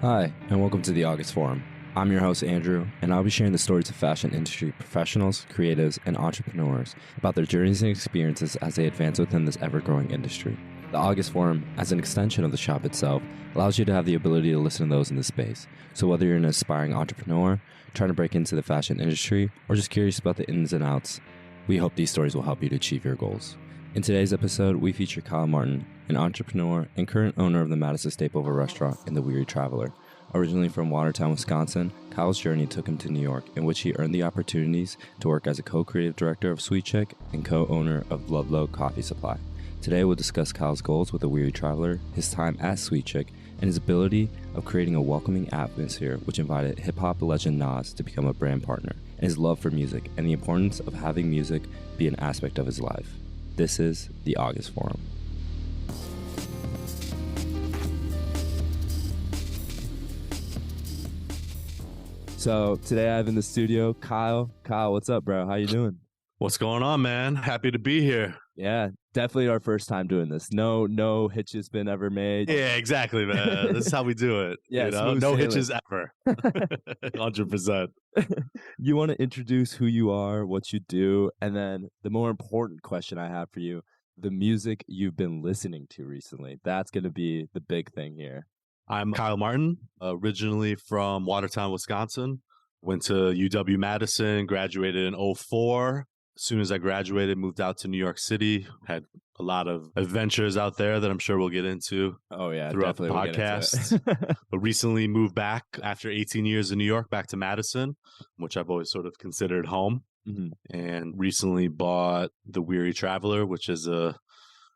Hi, and welcome to the August Forum. I'm your host, Andrew, and I'll be sharing the stories of fashion industry professionals, creatives, and entrepreneurs about their journeys and experiences as they advance within this ever-growing industry. The August Forum, as an extension of the shop itself, allows you to have the ability to listen to those in the space. So whether you're an aspiring entrepreneur, trying to break into the fashion industry, or just curious about the ins and outs, we hope these stories will help you to achieve your goals. In today's episode, we feature Kyle Martin, an entrepreneur and current owner of the Madison Stapover restaurant and the Weary Traveler. Originally from Watertown, Wisconsin, Kyle's journey took him to New York, in which he earned the opportunities to work as a co-creative director of Sweet Chick and co-owner of Ludlow Coffee Supply. Today, we'll discuss Kyle's goals with the Weary Traveler, his time at Sweet Chick, and his ability of creating a welcoming atmosphere which invited hip-hop legend Nas to become a brand partner, and his love for music and the importance of having music be an aspect of his life. This is the August Forum. So today I have in the studio Kyle. Kyle, what's up, bro? How you doing? What's going on, man? Happy to be here. Yeah, definitely our first time doing this. No hitches been ever made. Yeah, exactly, man. This is how we do it. Yeah, you know? No hitches ever. 100%. You want to introduce who you are, what you do, and then the more important question I have for you, the music you've been listening to recently. That's going to be the big thing here. I'm Kyle Martin, originally from Watertown, Wisconsin. Went to UW-Madison, graduated in 2004. As soon as I graduated, moved out to New York City. Had a lot of adventures out there that I'm sure we'll get into throughout the podcast. But recently moved back after 18 years in New York, back to Madison, which I've always sort of considered home. Mm-hmm. And recently bought the Weary Traveler, which is a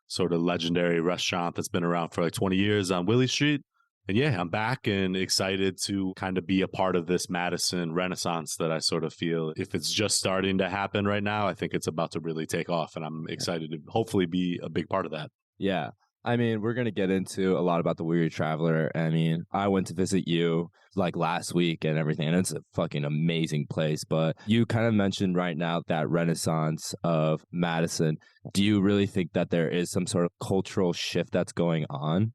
sort of legendary restaurant that's been around for like 20 years on Willie Street. And yeah, I'm back and excited to kind of be a part of this Madison renaissance that I sort of feel if it's just starting to happen right now, I think it's about to really take off. And I'm excited to hopefully be a big part of that. Yeah. I mean, we're going to get into a lot about the Weary Traveler. I mean, I went to visit you like last week and everything, and it's a fucking amazing place. But you kind of mentioned right now that renaissance of Madison. Do you really think that there is some sort of cultural shift that's going on?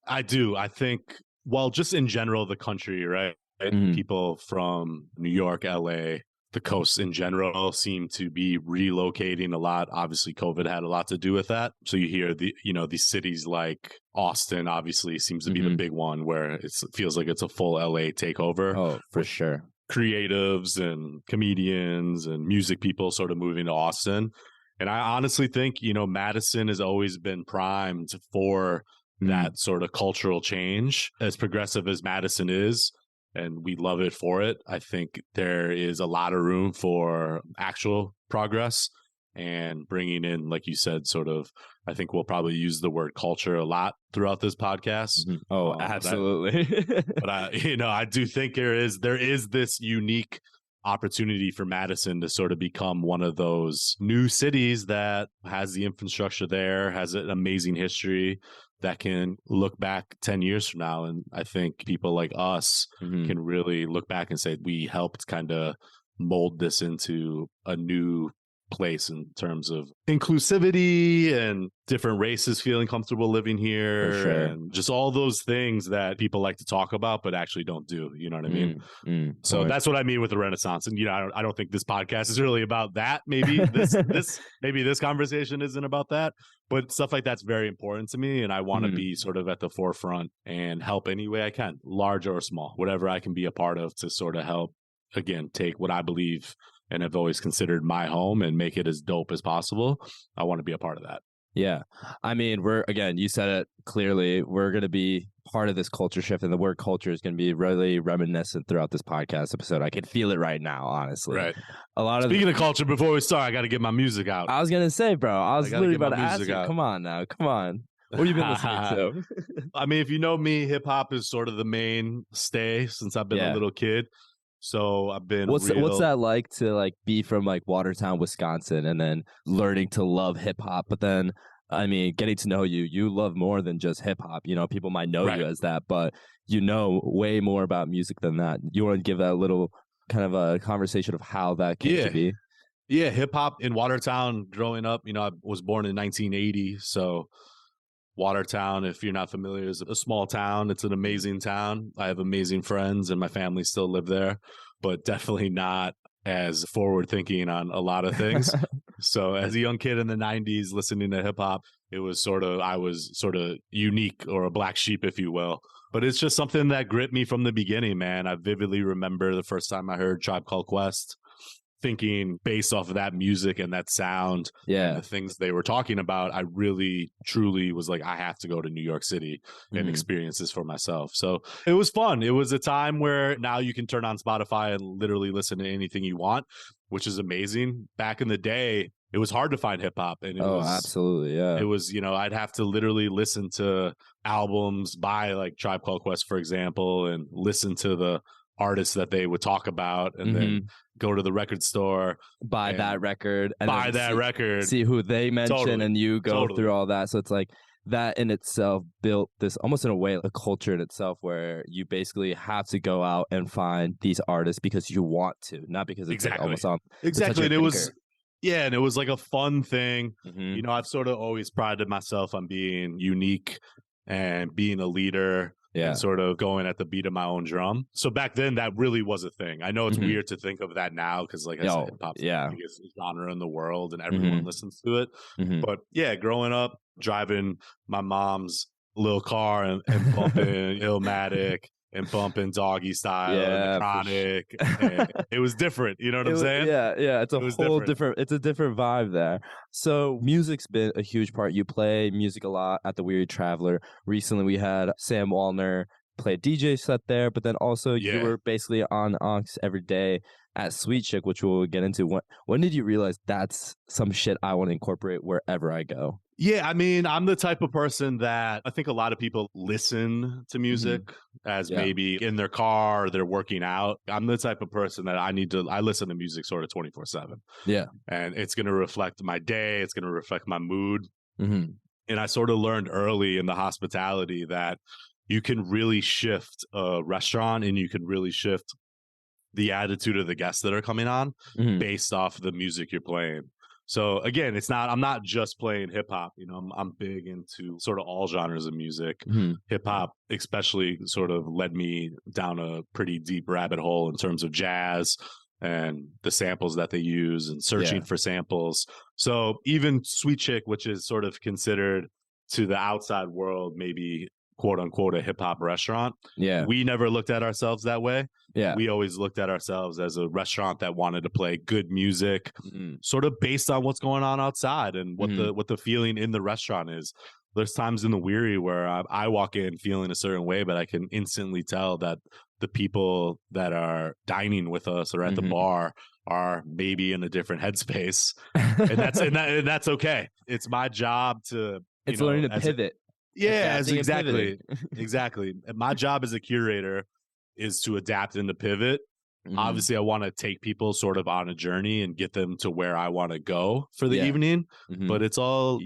I do. I think, well, just in general, the country, right? Mm-hmm. People from New York, LA, the coast in general seem to be relocating a lot. Obviously, COVID had a lot to do with that. So you hear these cities like Austin, obviously, seems to be the big one where it feels like it's a full LA takeover. Oh, for sure. Creatives and comedians and music people sort of moving to Austin. And I honestly think, Madison has always been primed for that sort of cultural change. As progressive as Madison is, and we love it for it, I think there is a lot of room for actual progress and bringing in, like you said, sort of, I think we'll probably use the word culture a lot throughout this podcast. Mm-hmm. Oh, absolutely. But I do think there is this unique opportunity for Madison to sort of become one of those new cities that has the infrastructure there, has an amazing history that can look back 10 years from now. And I think people like us can really look back and say, we helped kind of mold this into a new place in terms of inclusivity and different races feeling comfortable living here, sure. And just all those things that people like to talk about but actually don't do. You know what I mean? So that's what I mean with the Renaissance. And I don't think this podcast is really about that. Maybe this conversation isn't about that, but stuff like that's very important to me, and I want to be sort of at the forefront and help any way I can, large or small, whatever I can be a part of to sort of help, again, take what I believe and have always considered my home and make it as dope as possible. I want to be a part of that. Yeah. I mean, you said it clearly, we're going to be part of this culture shift, and the word culture is going to be really reminiscent throughout this podcast episode. I can feel it right now, honestly. Right. Speaking of culture, before we start, I got to get my music out. I was going to say, bro, I was literally about to ask you, come on now, come on. What have you been listening to? I mean, if you know me, hip hop is sort of the mainstay since I've been a little kid. So I've been what's that like to be from Watertown, Wisconsin, and then learning to love hip hop, but then I mean getting to know you love more than just hip hop. People might know you as that, but you know way more about music than that. You want to give that little kind of a conversation of how that came to be? Yeah, hip hop in Watertown growing up, I was born in 1980, so Watertown, if you're not familiar, is a small town. It's an amazing town. I have amazing friends and my family still live there, but definitely not as forward thinking on a lot of things. So as a young kid in the 90s listening to hip hop, I was sort of unique, or a black sheep, if you will. But it's just something that gripped me from the beginning, man. I vividly remember the first time I heard Tribe Called Quest, thinking based off of that music and that sound and the things they were talking about, I really truly was like, I have to go to New York City and experience this for myself. So it was fun. It was a time where now you can turn on Spotify and literally listen to anything you want, which is amazing. Back in the day, it was hard to find hip hop, and absolutely, yeah. It was, I'd have to literally listen to albums by like Tribe Called Quest, for example, and listen to the artists that they would talk about, and then go to the record store, buy that record, and see who they mention, and you go through all that. So it's like that in itself built this, almost in a way, a culture in itself, where you basically have to go out and find these artists because you want to, not because it's like almost on exactly. And it was and it was like a fun thing. I've sort of always prided myself on being unique and being a leader. And sort of going at the beat of my own drum. So back then, that really was a thing. I know it's weird to think of that now because, like I said, hip hop's the biggest genre in the world and everyone listens to it. But yeah, growing up, driving my mom's little car and bumping Illmatic and bumping Doggy Style and Chronic. And it was different. You know what I'm saying? Yeah. It's a whole different, it's a different vibe there. So music's been a huge part. You play music a lot at the Weary Traveler. Recently we had Sam Wallner play a DJ set there, but then also you were basically on Aux every day at Sweet Chick, which we'll get into. When did you realize that's some shit I want to incorporate wherever I go? Yeah, I mean, I'm the type of person that I think a lot of people listen to music as maybe in their car or they're working out. I'm the type of person that I listen to music sort of 24/7. Yeah. And it's going to reflect my day. It's going to reflect my mood. And I sort of learned early in the hospitality that you can really shift a restaurant and you can really shift the attitude of the guests that are coming on based off the music you're playing. So again, I'm not just playing hip hop. I'm big into sort of all genres of music. Hip hop, especially, sort of led me down a pretty deep rabbit hole in terms of jazz and the samples that they use and searching for samples. So even Sweet Chick, which is sort of considered to the outside world, maybe quote unquote a hip hop restaurant. We never looked at ourselves that way. We always looked at ourselves as a restaurant that wanted to play good music, sort of based on what's going on outside and what the feeling in the restaurant is. There's times in the Weary where I walk in feeling a certain way, but I can instantly tell that the people that are dining with us or at the bar are maybe in a different headspace, and that's okay. It's my job to learning to pivot. Exactly. And my job as a curator is to adapt and to pivot. Obviously, I want to take people sort of on a journey and get them to where I want to go for the evening. But it's all,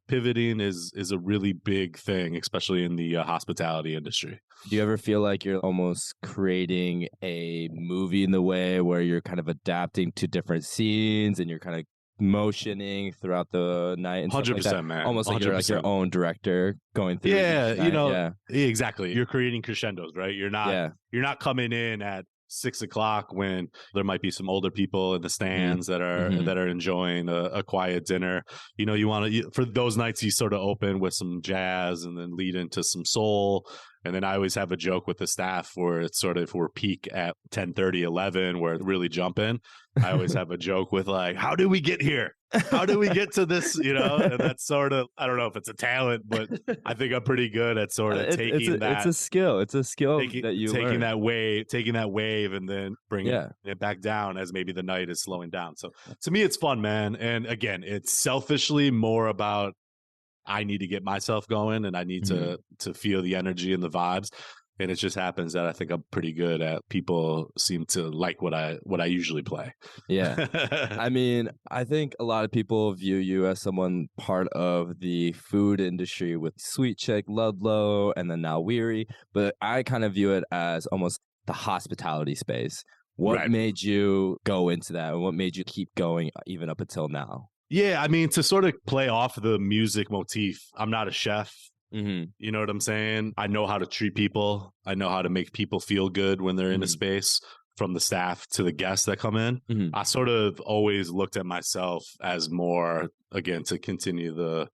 pivoting is a really big thing, especially in the hospitality industry. Do you ever feel like you're almost creating a movie in the way where you're kind of adapting to different scenes and you're kind of motioning throughout the night and 100%, like man. Almost like 100%. You're like your own director going through exactly. You're creating crescendos, right? You're not coming in at 6:00 when there might be some older people in the stands that are enjoying a quiet dinner. You want to, for those nights, you sort of open with some jazz and then lead into some soul. And then I always have a joke with the staff where it's sort of, if we're peak at 10:30, 11, where it's really jumping, I always have a joke with like, how did we get here? How did we get to this? And that's sort of, I don't know if it's a talent, but I think I'm pretty good at sort of taking that. It's a skill. It's a skill that you taking learn. taking that wave and then bringing it back down as maybe the night is slowing down. So to me, it's fun, man. And again, it's selfishly more about, I need to get myself going and I need to feel the energy and the vibes. And it just happens that I think I'm pretty good at, people seem to like what I usually play. Yeah. I mean, I think a lot of people view you as someone part of the food industry with Sweet Chick, Ludlow, and then now Weary. But I kind of view it as almost the hospitality space. What made you go into that? And what made you keep going even up until now? Yeah, I mean, to sort of play off the music motif, I'm not a chef. Mm-hmm. You know what I'm saying? I know how to treat people. I know how to make people feel good when they're in a space, from the staff to the guests that come in. Mm-hmm. I sort of always looked at myself as more, again, to continue the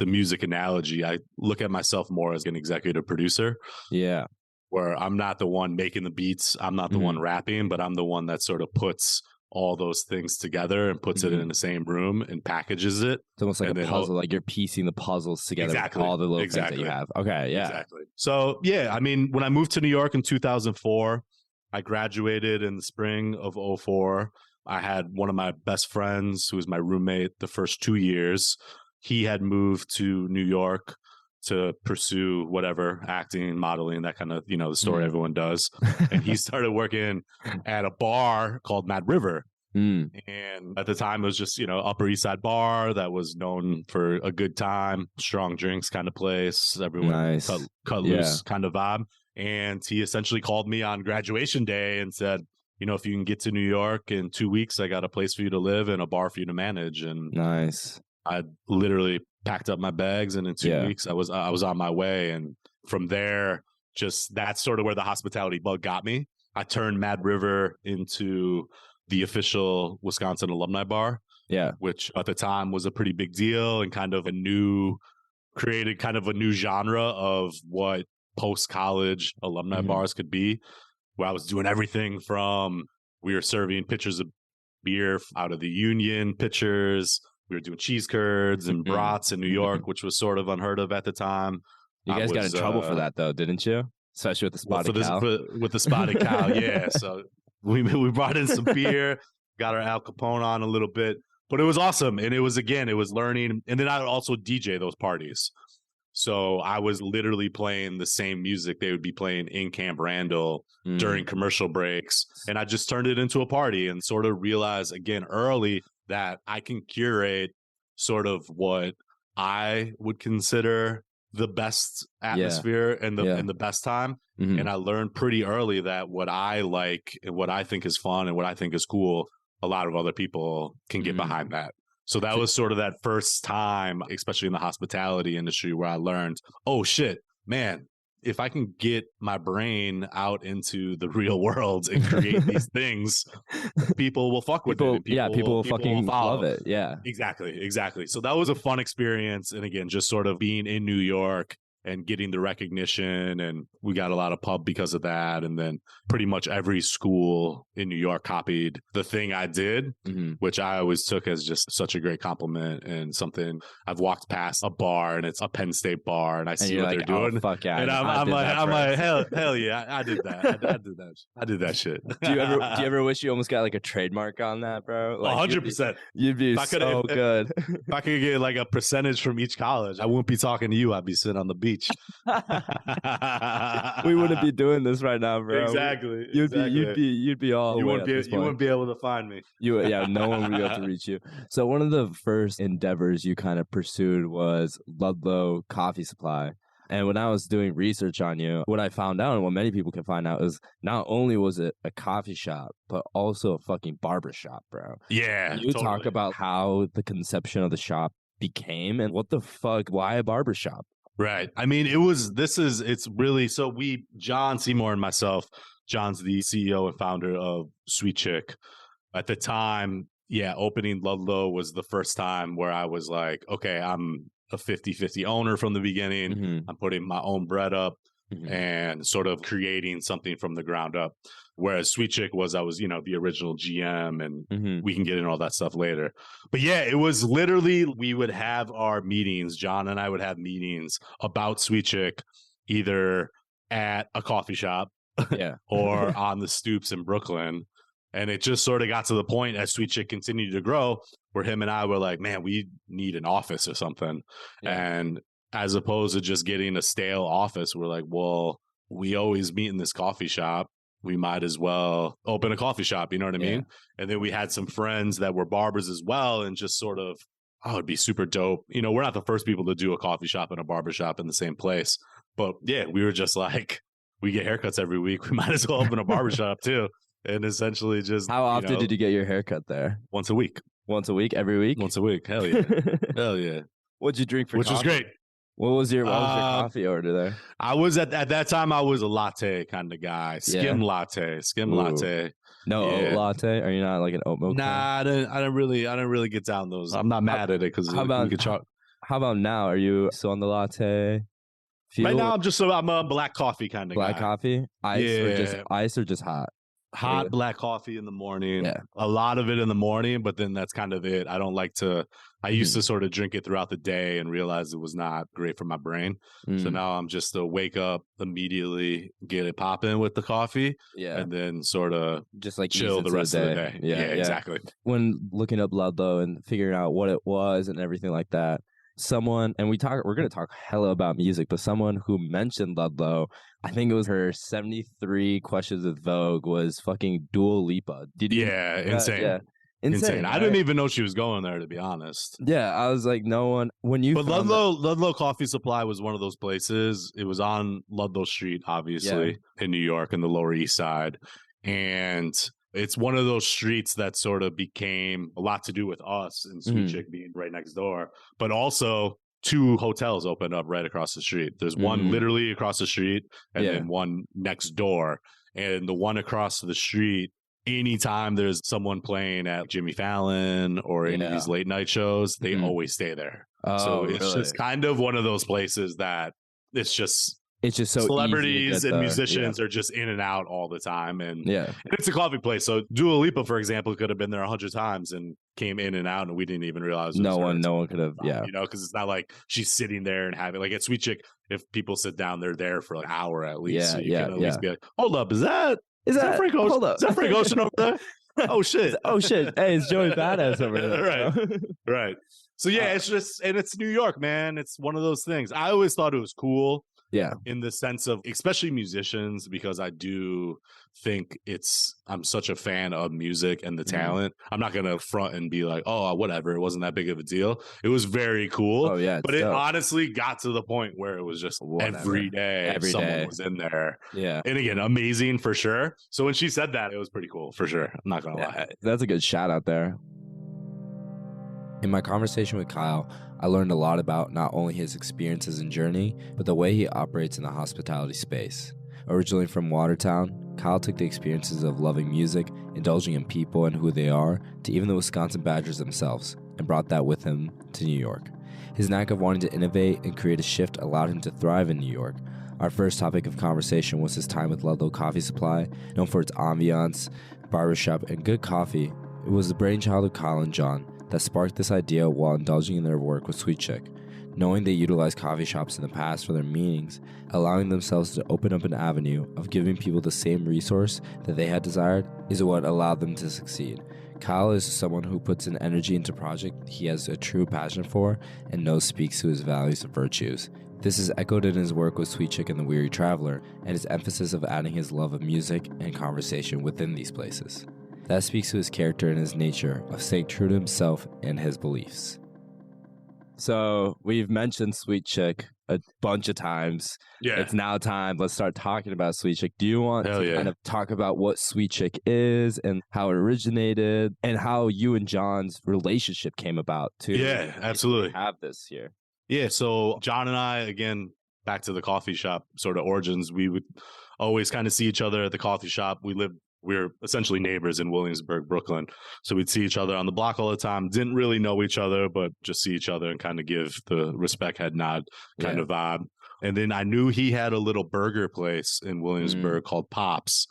music analogy, I look at myself more as an executive producer. Yeah. Where I'm not the one making the beats, I'm not the one rapping, but I'm the one that sort of puts all those things together and puts it in the same room and packages it. It's almost like and a puzzle, like you're piecing the puzzles together with all the little things that you have. Okay, yeah. Exactly. So, yeah, I mean, when I moved to New York in 2004, I graduated in the spring of 04. I had one of my best friends who was my roommate the first 2 years. He had moved to New York to pursue whatever, acting, modeling, that kind of, the story everyone does. And he started working at a bar called Mad River. And at the time, it was just, Upper East Side bar that was known for a good time, strong drinks kind of place. Everyone cut loose kind of vibe. And he essentially called me on graduation day and said, if you can get to New York in 2 weeks, I got a place for you to live and a bar for you to manage. And I literally packed up my bags, and in 2 weeks I was on my way. And from there, just that's sort of where the hospitality bug got me. I turned Mad River into the official Wisconsin alumni bar, which at the time was a pretty big deal and created kind of a new genre of what post-college alumni bars could be, where I was doing everything from, we were serving pitchers of beer out of the Union pitchers. We were doing cheese curds and brats in New York, which was sort of unheard of at the time. You guys got in trouble for that, though, didn't you? Especially with the spotted cow. With the spotted cow, yeah. So we brought in some beer, got our Al Capone on a little bit, but it was awesome. And it was learning. And then I would also DJ those parties. So I was literally playing the same music they would be playing in Camp Randall during commercial breaks. And I just turned it into a party and sort of realized again early that I can curate sort of what I would consider the best atmosphere and the best time. And I learned pretty early that what I like and what I think is fun and what I think is cool, a lot of other people can get behind that. So that was sort of that first time, especially in the hospitality industry, where I learned, oh shit, man, if I can get my brain out into the real world and create these things, people will fuck with it. People will fucking love it. Yeah, exactly. So that was a fun experience. And again, just sort of being in New York and getting the recognition, and we got a lot of pub because of that. And then pretty much every school in New York copied the thing I did, which I always took as just such a great compliment and something. I've walked past a bar and it's a Penn State bar and I see what they're doing. Oh, fuck yeah. And I'm like, hell yeah, I did that. I did that shit. Do you ever wish you almost got like a trademark on that, bro? Like, 100%. You'd be so good. If I could get like a percentage from each college, I wouldn't be talking to you. I'd be sitting on the beach. We wouldn't be doing this right now, bro. Exactly. You'd be all. You wouldn't be able to find me. No one would be able to reach you. So one of the first endeavors you kind of pursued was Ludlow Coffee Supply. And when I was doing research on you, what I found out, and what many people can find out, is not only was it a coffee shop, but also a fucking barber shop, bro. Yeah. You talk about how the conception of the shop became and what the fuck, why a barber shop? Right. I mean, John Seymour and myself, John's the CEO and founder of Sweet Chick. At the time, opening Ludlow was the first time where I was like, okay, I'm a 50-50 owner from the beginning. I'm putting my own bread up and sort of creating something from the ground up. Whereas Sweet Chick I was, the original GM, and we can get into all that stuff later. But it was literally, we would have our meetings. John and I would have meetings about Sweet Chick, either at a coffee shop or on the stoops in Brooklyn. And it just sort of got to the point as Sweet Chick continued to grow where him and I were like, man, we need an office or something. And as opposed to just getting a stale office, we're like, well, we always meet in this coffee shop. We might as well open a coffee shop. You know what I mean? And then we had some friends that were barbers as well, and just sort of, it'd be super dope. We're not the first people to do a coffee shop and a barber shop in the same place. But we were just like, we get haircuts every week. We might as well open a barber shop too. And essentially just... How often did you get your haircut there? Once a week. Once a week? Every week? Once a week. Hell yeah. Hell yeah. What'd you drink for coffee? Which was great. What was your Um, coffee order there? I was at that time. I was a latte kind of guy, Yeah. skim Ooh. latte. No oat Yeah. latte? Are you not like an oat milk fan? Nah, I didn't really get down those. I'm not How, mad at it because how we about could chalk. how about now? Are you still on the latte Right fuel now, or I'm a black coffee kind of black guy. coffee? Yeah, Ice or just hot? What is hot it? black coffee in the morning. Yeah. A lot of it in the morning, but then that's kind of it. I don't like to. I used Mhm. to sort of drink it throughout the day and realize it was not great for my brain. So Mm. now I'm just to wake up immediately, get it popping with the coffee, Yeah. and then sort of Just like ease chill the into the rest of the day. day. Yeah, Yeah, yeah. exactly. When looking up Ludlow and figuring out what it was and everything like that, someone and we're gonna talk hella about music, but someone who mentioned Ludlow, I think it was her 73 questions with Vogue was fucking Dua Lipa. Did you know Yeah, that? insane. Yeah. Insane. Insane, I didn't right? even know she was going there, to be honest. Yeah, I was like, no one when you But found that. Ludlow Coffee Supply was one of those places. It was on Ludlow Street, Yeah. obviously, in New York in the Lower East Side. And it's one of those streets that sort of became a lot to do with us and Sweet Mhm. Chick being right next door. But also, two hotels opened up right across the street. There's one Mm. literally across the street and Yeah. then one next door. And the one across the street, anytime there's someone playing at Jimmy Fallon or any of Yeah. these late night shows, they Mhm. always stay there. So Oh, it's really? just kind of one of those places that it's just It's just so easy to celebrities get and there. musicians are just in and out all the time. Yeah. And it's a coffee place. So Dua Lipa, for example, could have been there 100 times and came in and out and we didn't even realize it was her. No one could have. Yeah. You know, because it's not like she's sitting there and having like at Sweet Chick, if people sit down, they're there for like an hour at least. Yeah. So you Yeah. can at Yeah. least be like, hold up, is that Frank Ocean? Hold up? Is that Frank Ocean over there? Oh shit. Oh shit! Hey, it's Joey Badass over there. Right. Right. So yeah, it's just and it's New York, man. It's one of those things. I always thought it was cool Yeah. in the sense of especially musicians because I do think I'm such a fan of music and the talent. I'm not gonna front and be like, oh, whatever, it wasn't that big of a deal. It was very cool. Oh yeah. But it honestly got to the point where it was just Whatever. every day someone was in there. Yeah. And again, amazing for sure. So when she said that, it was pretty cool for sure. I'm not gonna lie. That's a good shout out there. In my conversation with Kyle, I learned a lot about not only his experiences and journey, but the way he operates in the hospitality space. Originally from Watertown, Kyle took the experiences of loving music, indulging in people and who they are, to even the Wisconsin Badgers themselves, and brought that with him to New York. His knack of wanting to innovate and create a shift allowed him to thrive in New York. Our first topic of conversation was his time with Ludlow Coffee Supply, known for its ambiance, barbershop, and good coffee. It was the brainchild of Kyle and John that sparked this idea while indulging in their work with Sweet Chick. Knowing they utilized coffee shops in the past for their meetings, allowing themselves to open up an avenue of giving people the same resource that they had desired is what allowed them to succeed. Kyle is someone who puts an energy into a project he has a true passion for and knows speaks to his values and virtues. This is echoed in his work with Sweet Chick and the Weary Traveler and his emphasis of adding his love of music and conversation within these places. That speaks to his character and his nature of staying true to himself and his beliefs. So we've mentioned Sweet Chick a bunch of times. Yeah. It's now time. Let's start talking about Sweet Chick. Do you want to kind of talk about what Sweet Chick is and how it originated and how you and John's relationship came about too? Yeah, absolutely. Have this here. Yeah. So John and I, again, back to the coffee shop sort of origins, we would always kind of see each other at the coffee shop. We're essentially neighbors in Williamsburg, Brooklyn. So we'd see each other on the block all the time. Didn't really know each other, but just see each other and kind of give the respect head nod kind of vibe. And then I knew he had a little burger place in Williamsburg called Pops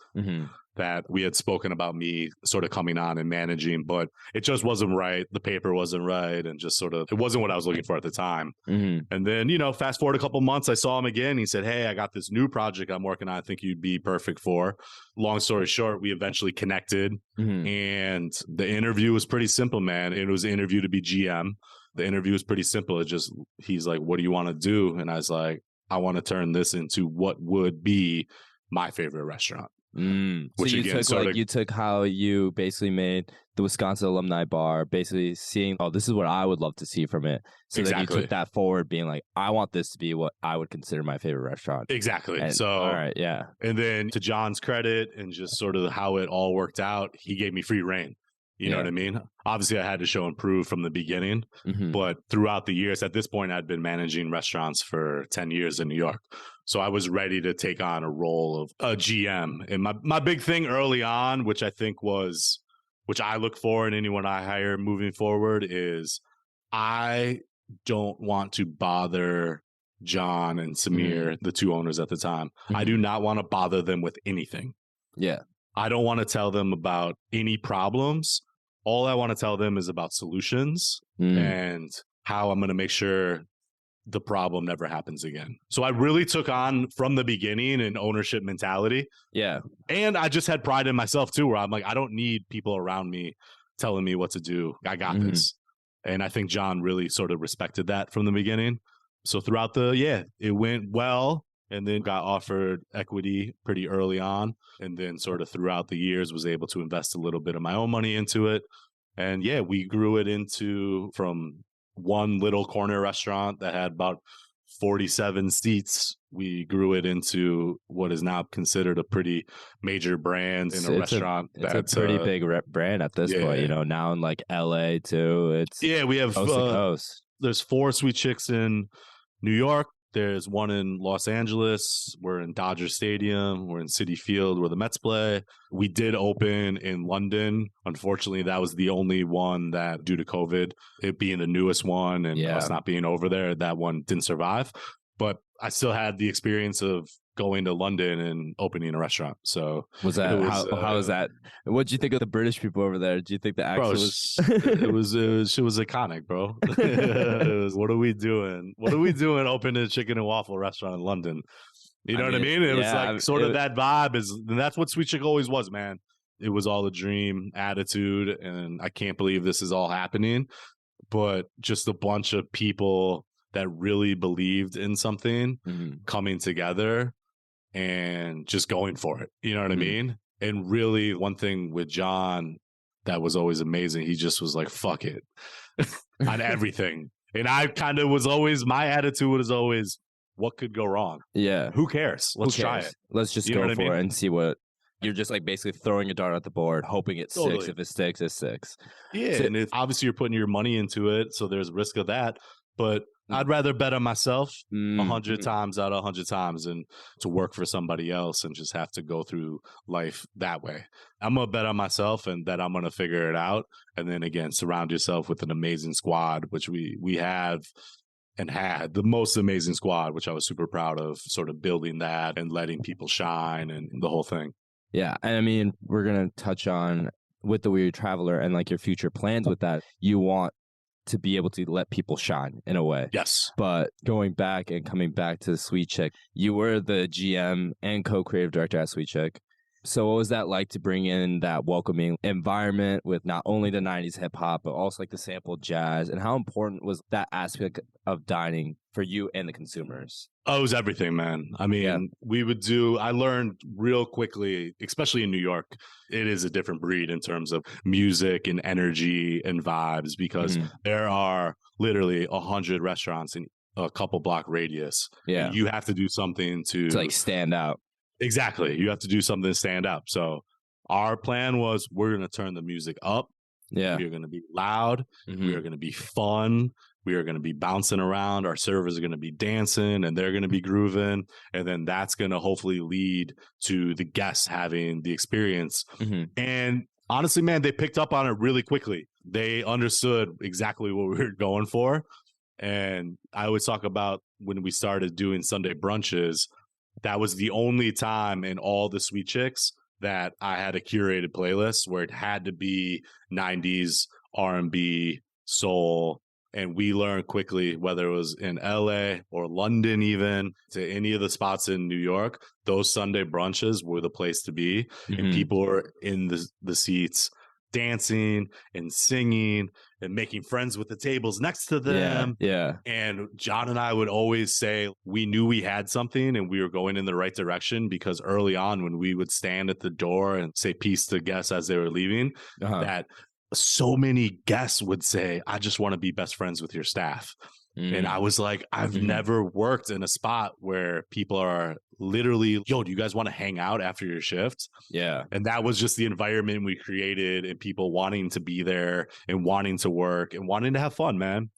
that we had spoken about me sort of coming on and managing, but it just wasn't right. The paper wasn't right. And just sort of, it wasn't what I was looking for at the time. And then, fast forward a couple months, I saw him again. He said, hey, I got this new project I'm working on. I think you'd be perfect for. Long story short, we eventually connected and the interview was pretty simple, man. It was an interview to be GM. The interview was pretty simple. He's like, what do you want to do? And I was like, I want to turn this into what would be my favorite restaurant. So you took how you basically made the Wisconsin Alumni Bar, basically seeing, oh, this is what I would love to see from it. So then you took that forward, being like, I want this to be what I would consider my favorite restaurant. Exactly. And, so, all right, yeah. And then to John's credit and just sort of how it all worked out, he gave me free reign. You know what I mean? Obviously, I had to show and prove from the beginning, but throughout the years, at this point, I'd been managing restaurants for 10 years in New York. So I was ready to take on a role of a GM. And my big thing early on, which I think was, which I look for in anyone I hire moving forward, is I don't want to bother John and Samir, the two owners at the time. I do not want to bother them with anything. Yeah. I don't want to tell them about any problems. All I want to tell them is about solutions and how I'm going to make sure the problem never happens again. So I really took on from the beginning an ownership mentality. Yeah. And I just had pride in myself too, where I'm like, I don't need people around me telling me what to do. I got this. And I think John really sort of respected that from the beginning. So throughout it went well, and then got offered equity pretty early on. And then sort of throughout the years was able to invest a little bit of my own money into it. And we grew it from one little corner restaurant that had about 47 seats. We grew it into what is now considered a pretty major brand in a restaurant. It's a pretty big brand at this point, now in like LA too. We have coast to coast. There's 4 Sweet Chicks in New York. There's one in Los Angeles. We're in Dodger Stadium. We're in Citi Field where the Mets play. We did open in London. Unfortunately, that was the only one that, due to COVID, it being the newest one and us not being over there, that one didn't survive. But I still had the experience of going to London and opening a restaurant. So how was that? What did you think of the British people over there? Do you think the accent was? It was iconic, bro. It was, what are we doing? What are we doing? Opening a chicken and waffle restaurant in London. You know what I mean? It was like sort of that vibe and that's what Sweet Chick always was, man. It was all a dream attitude, and I can't believe this is all happening. But just a bunch of people that really believed in something coming together and just going for it. You know what I mean? And really, one thing with John that was always amazing, he just was like, fuck it on everything. And I kind of was always, my attitude was always, what could go wrong? Yeah. Who cares? Let's try it. Let's just go for it and see what. You're just like basically throwing a dart at the board, hoping it sticks. If it sticks, it sticks. Yeah. So, and obviously you're putting your money into it, so there's risk of that. But I'd rather bet on myself 100 times out of 100 times than to work for somebody else and just have to go through life that way. I'm going to bet on myself and that I'm going to figure it out. And then again, surround yourself with an amazing squad, which we have and had the most amazing squad, which I was super proud of, sort of building that and letting people shine and the whole thing. Yeah. And I mean, we're going to touch on with the Weary Traveler and like your future plans with that. You want to be able to let people shine in a way. Yes. But going back and coming back to Sweet Chick, you were the GM and co-creative director at Sweet Chick. So what was that like to bring in that welcoming environment with not only the 90s hip hop, but also like the sampled jazz? And how important was that aspect of dining for you and the consumers? Oh, it was everything, man. I mean, I learned real quickly, especially in New York, it is a different breed in terms of music and energy and vibes, because there are literally 100 restaurants in a couple block radius. Yeah. You have to do something to like stand out. Exactly. You have to do something to stand up. So our plan was, we're going to turn the music up. Yeah. We're going to be loud. We are going to be fun. We are going to be bouncing around. Our servers are going to be dancing and they're going to be grooving. And then that's going to hopefully lead to the guests having the experience. And honestly, man, they picked up on it really quickly. They understood exactly what we were going for. And I always talk about when we started doing Sunday brunches, that was the only time in all the Sweet Chicks that I had a curated playlist where it had to be 90s, R&B, soul. And we learned quickly, whether it was in LA or London, even to any of the spots in New York, those Sunday brunches were the place to be. And people were in the seats dancing and singing and making friends with the tables next to them. Yeah. And John and I would always say we knew we had something and we were going in the right direction, because early on when we would stand at the door and say peace to guests as they were leaving, that so many guests would say, I just want to be best friends with your staff. And I was like, I've Mhm. never worked in a spot where people are literally, yo, do you guys want to hang out after your shift? Yeah. And that was just the environment we created, and people wanting to be there and wanting to work and wanting to have fun, man.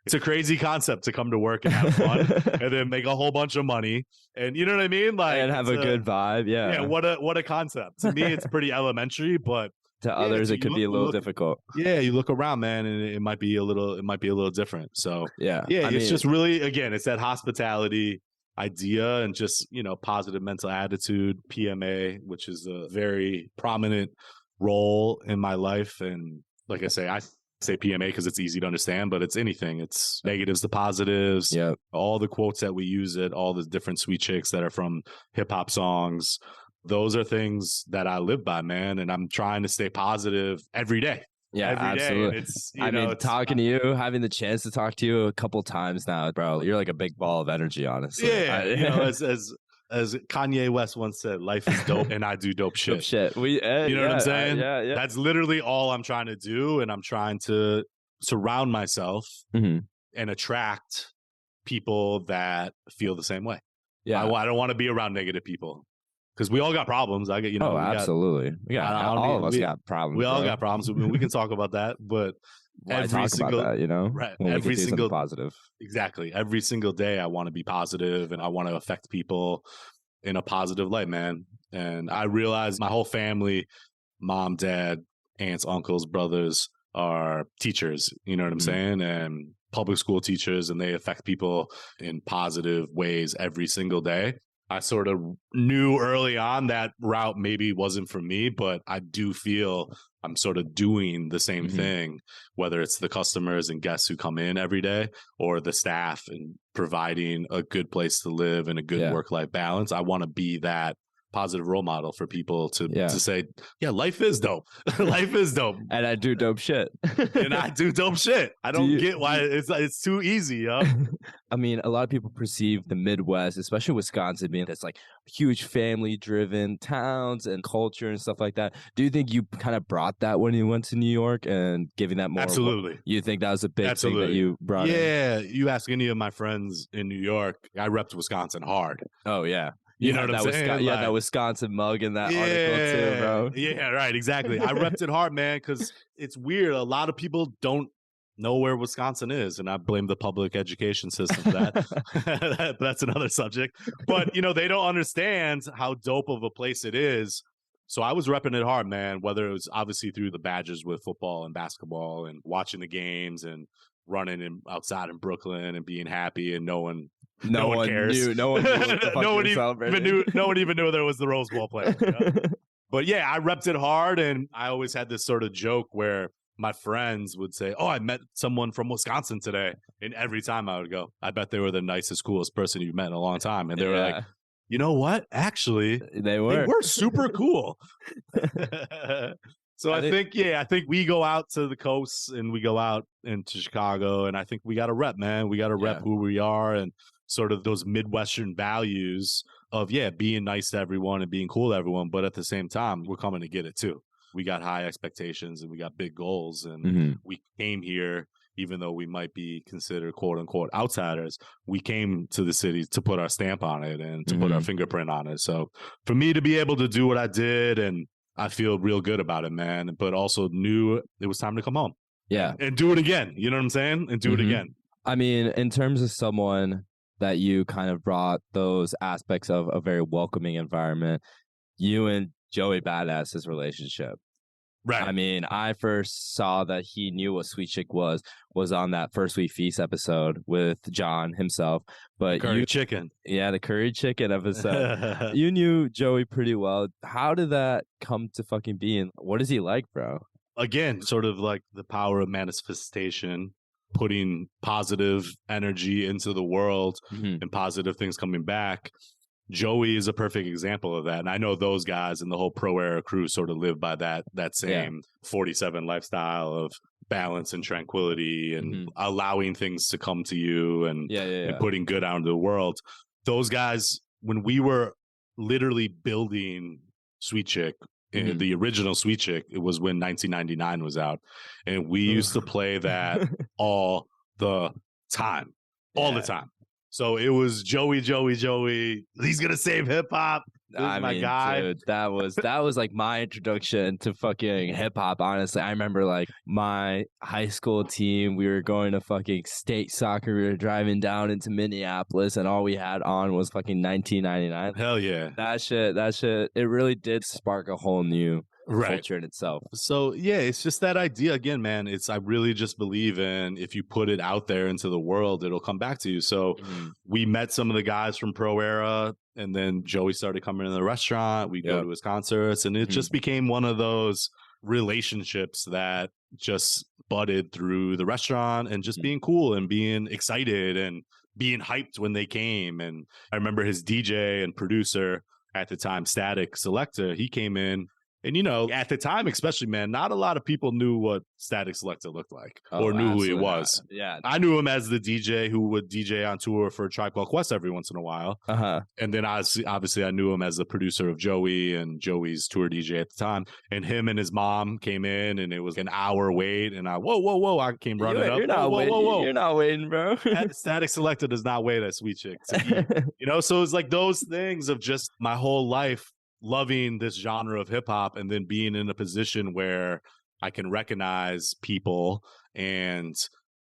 It's a crazy concept to come to work and have fun and then make a whole bunch of money. And you know what I mean? Like, And have it's a good vibe. yeah, Yeah. what a concept. To me, it's pretty elementary, but To yeah, others, it could be a you little look, difficult. yeah, you look around, man, and it might be a little different. So Yeah. yeah, I it's mean, just really, again, it's that hospitality idea and just, positive mental attitude, PMA, which is a very prominent role in my life. And like I say PMA because it's easy to understand, but it's anything. It's negatives to positives. yeah. All the quotes that we use it, all the different sweet chicks that are from hip hop songs. Those are things that I live by, man. And I'm trying to stay positive every day. Yeah, Every day. And absolutely. it's, I mean, it's talking to you, having the chance to talk to you a couple times now, bro, you're like a big ball of energy, honestly. yeah, as Kanye West once said, life is dope and I do dope shit. Dope shit. You know what I'm saying? Yeah. That's literally all I'm trying to do. And I'm trying to surround myself Mhm. and attract people that feel the same way. Yeah. I don't want to be around negative people because we all got problems. I get, Oh, absolutely. All of us got problems. We all bro. got problems. We can talk about that, but Why every talk single about that, you know? right, When we every can do something single positive. exactly every single day, I want to be positive and I want to affect people in a positive light, man. And I realized my whole family, mom, dad, aunts, uncles, brothers are teachers. You know what I'm saying? And public school teachers, and they affect people in positive ways every single day. I sort of knew early on that route maybe wasn't for me, but I do feel I'm sort of doing the same thing, whether it's the customers and guests who come in every day or the staff and providing a good place to live and a good work-life balance. I want to be that positive role model for people to say, yeah, life is dope. Life is dope. And I do dope shit. And I do dope shit. I don't get why it's too easy, yo. I mean, a lot of people perceive the Midwest, especially Wisconsin, being this like huge family-driven towns and culture and stuff like that. Do you think you kind of brought that when you went to New York and giving that more? Absolutely. You think that was a big thing that you brought in? Yeah. You ask any of my friends in New York, I repped Wisconsin hard. Oh, yeah. You know what I'm saying? Yeah, that Wisconsin mug in that article too, bro. Yeah, right. Exactly. I repped it hard, man, because it's weird. A lot of people don't know where Wisconsin is, and I blame the public education system for that. That's another subject. But, they don't understand how dope of a place it is. So I was repping it hard, man, whether it was obviously through the Badgers with football and basketball and watching the games and running outside in Brooklyn and being happy and knowing no one cares. No one knew what the fuck no one even knew there was the Rose Bowl player. But yeah, I repped it hard, and I always had this sort of joke where my friends would say, "Oh, I met someone from Wisconsin today," and every time I would go, "I bet they were the nicest, coolest person you've met in a long time," and they were like, "You know what? Actually, they were super cool." So I think we go out to the coast and we go out into Chicago, and I think we got to rep, man. We got to rep who we are and sort of those Midwestern values of, being nice to everyone and being cool to everyone. But at the same time, we're coming to get it too. We got high expectations and we got big goals. And we came here, even though we might be considered quote unquote outsiders, we came to the city to put our stamp on it and to put our fingerprint on it. So for me to be able to do what I did, and I feel real good about it, man, but also knew it was time to come home. Yeah. And do it again. You know what I'm saying? And do it again. I mean, in terms of someone that you kind of brought those aspects of a very welcoming environment, you and Joey Badass's relationship. Right. I mean, I first saw that he knew what Sweet Chick was on that First Week Feast episode with John himself. But curry chicken. Yeah, the curry chicken episode. You knew Joey pretty well. How did that come to fucking be? And what is he like, bro? Again, sort of like the power of manifestation, putting positive energy into the world and positive things coming back. Joey is a perfect example of that. And I know those guys and the whole Pro Era crew sort of live by that same 47 lifestyle of balance and tranquility and allowing things to come to you and putting good out into the world. Those guys, when we were literally building Sweet Chick, the original Sweet Chick, it was when 1999 was out. And we used to play that all the time. all the time. So it was Joey. He's gonna save hip hop. I my mean, guy. dude, that was like my introduction to fucking hip hop. Honestly, I remember like my high school team. We were going to fucking state soccer. We were driving down into Minneapolis, and all we had on was fucking 1999. Hell yeah, that shit. It really did spark a whole new culture in itself. So yeah, it's just that idea again, man. I really just believe in if you put it out there into the world, it'll come back to you. So we met some of the guys from Pro Era, and then Joey started coming to the restaurant. We'd go to his concerts, and it just became one of those relationships that just budded through the restaurant and just being cool and being excited and being hyped when they came. And I remember his DJ and producer at the time, Static Selector, he came in. And, you know, at the time, especially, man, not a lot of people knew what Static Selector looked like or knew who he was. Not. Yeah. I knew him as the DJ who would DJ on tour for Tribe Called Quest every once in a while. And then obviously I knew him as the producer of Joey and Joey's tour DJ at the time. And him and his mom came in, and it was an hour wait. And whoa. I came running up. You're not waiting. Whoa. You're not waiting, bro. Static Selector does not wait at Sweet Chick. You know, so it's like those things of just my whole life loving this genre of hip hop, and then being in a position where I can recognize people and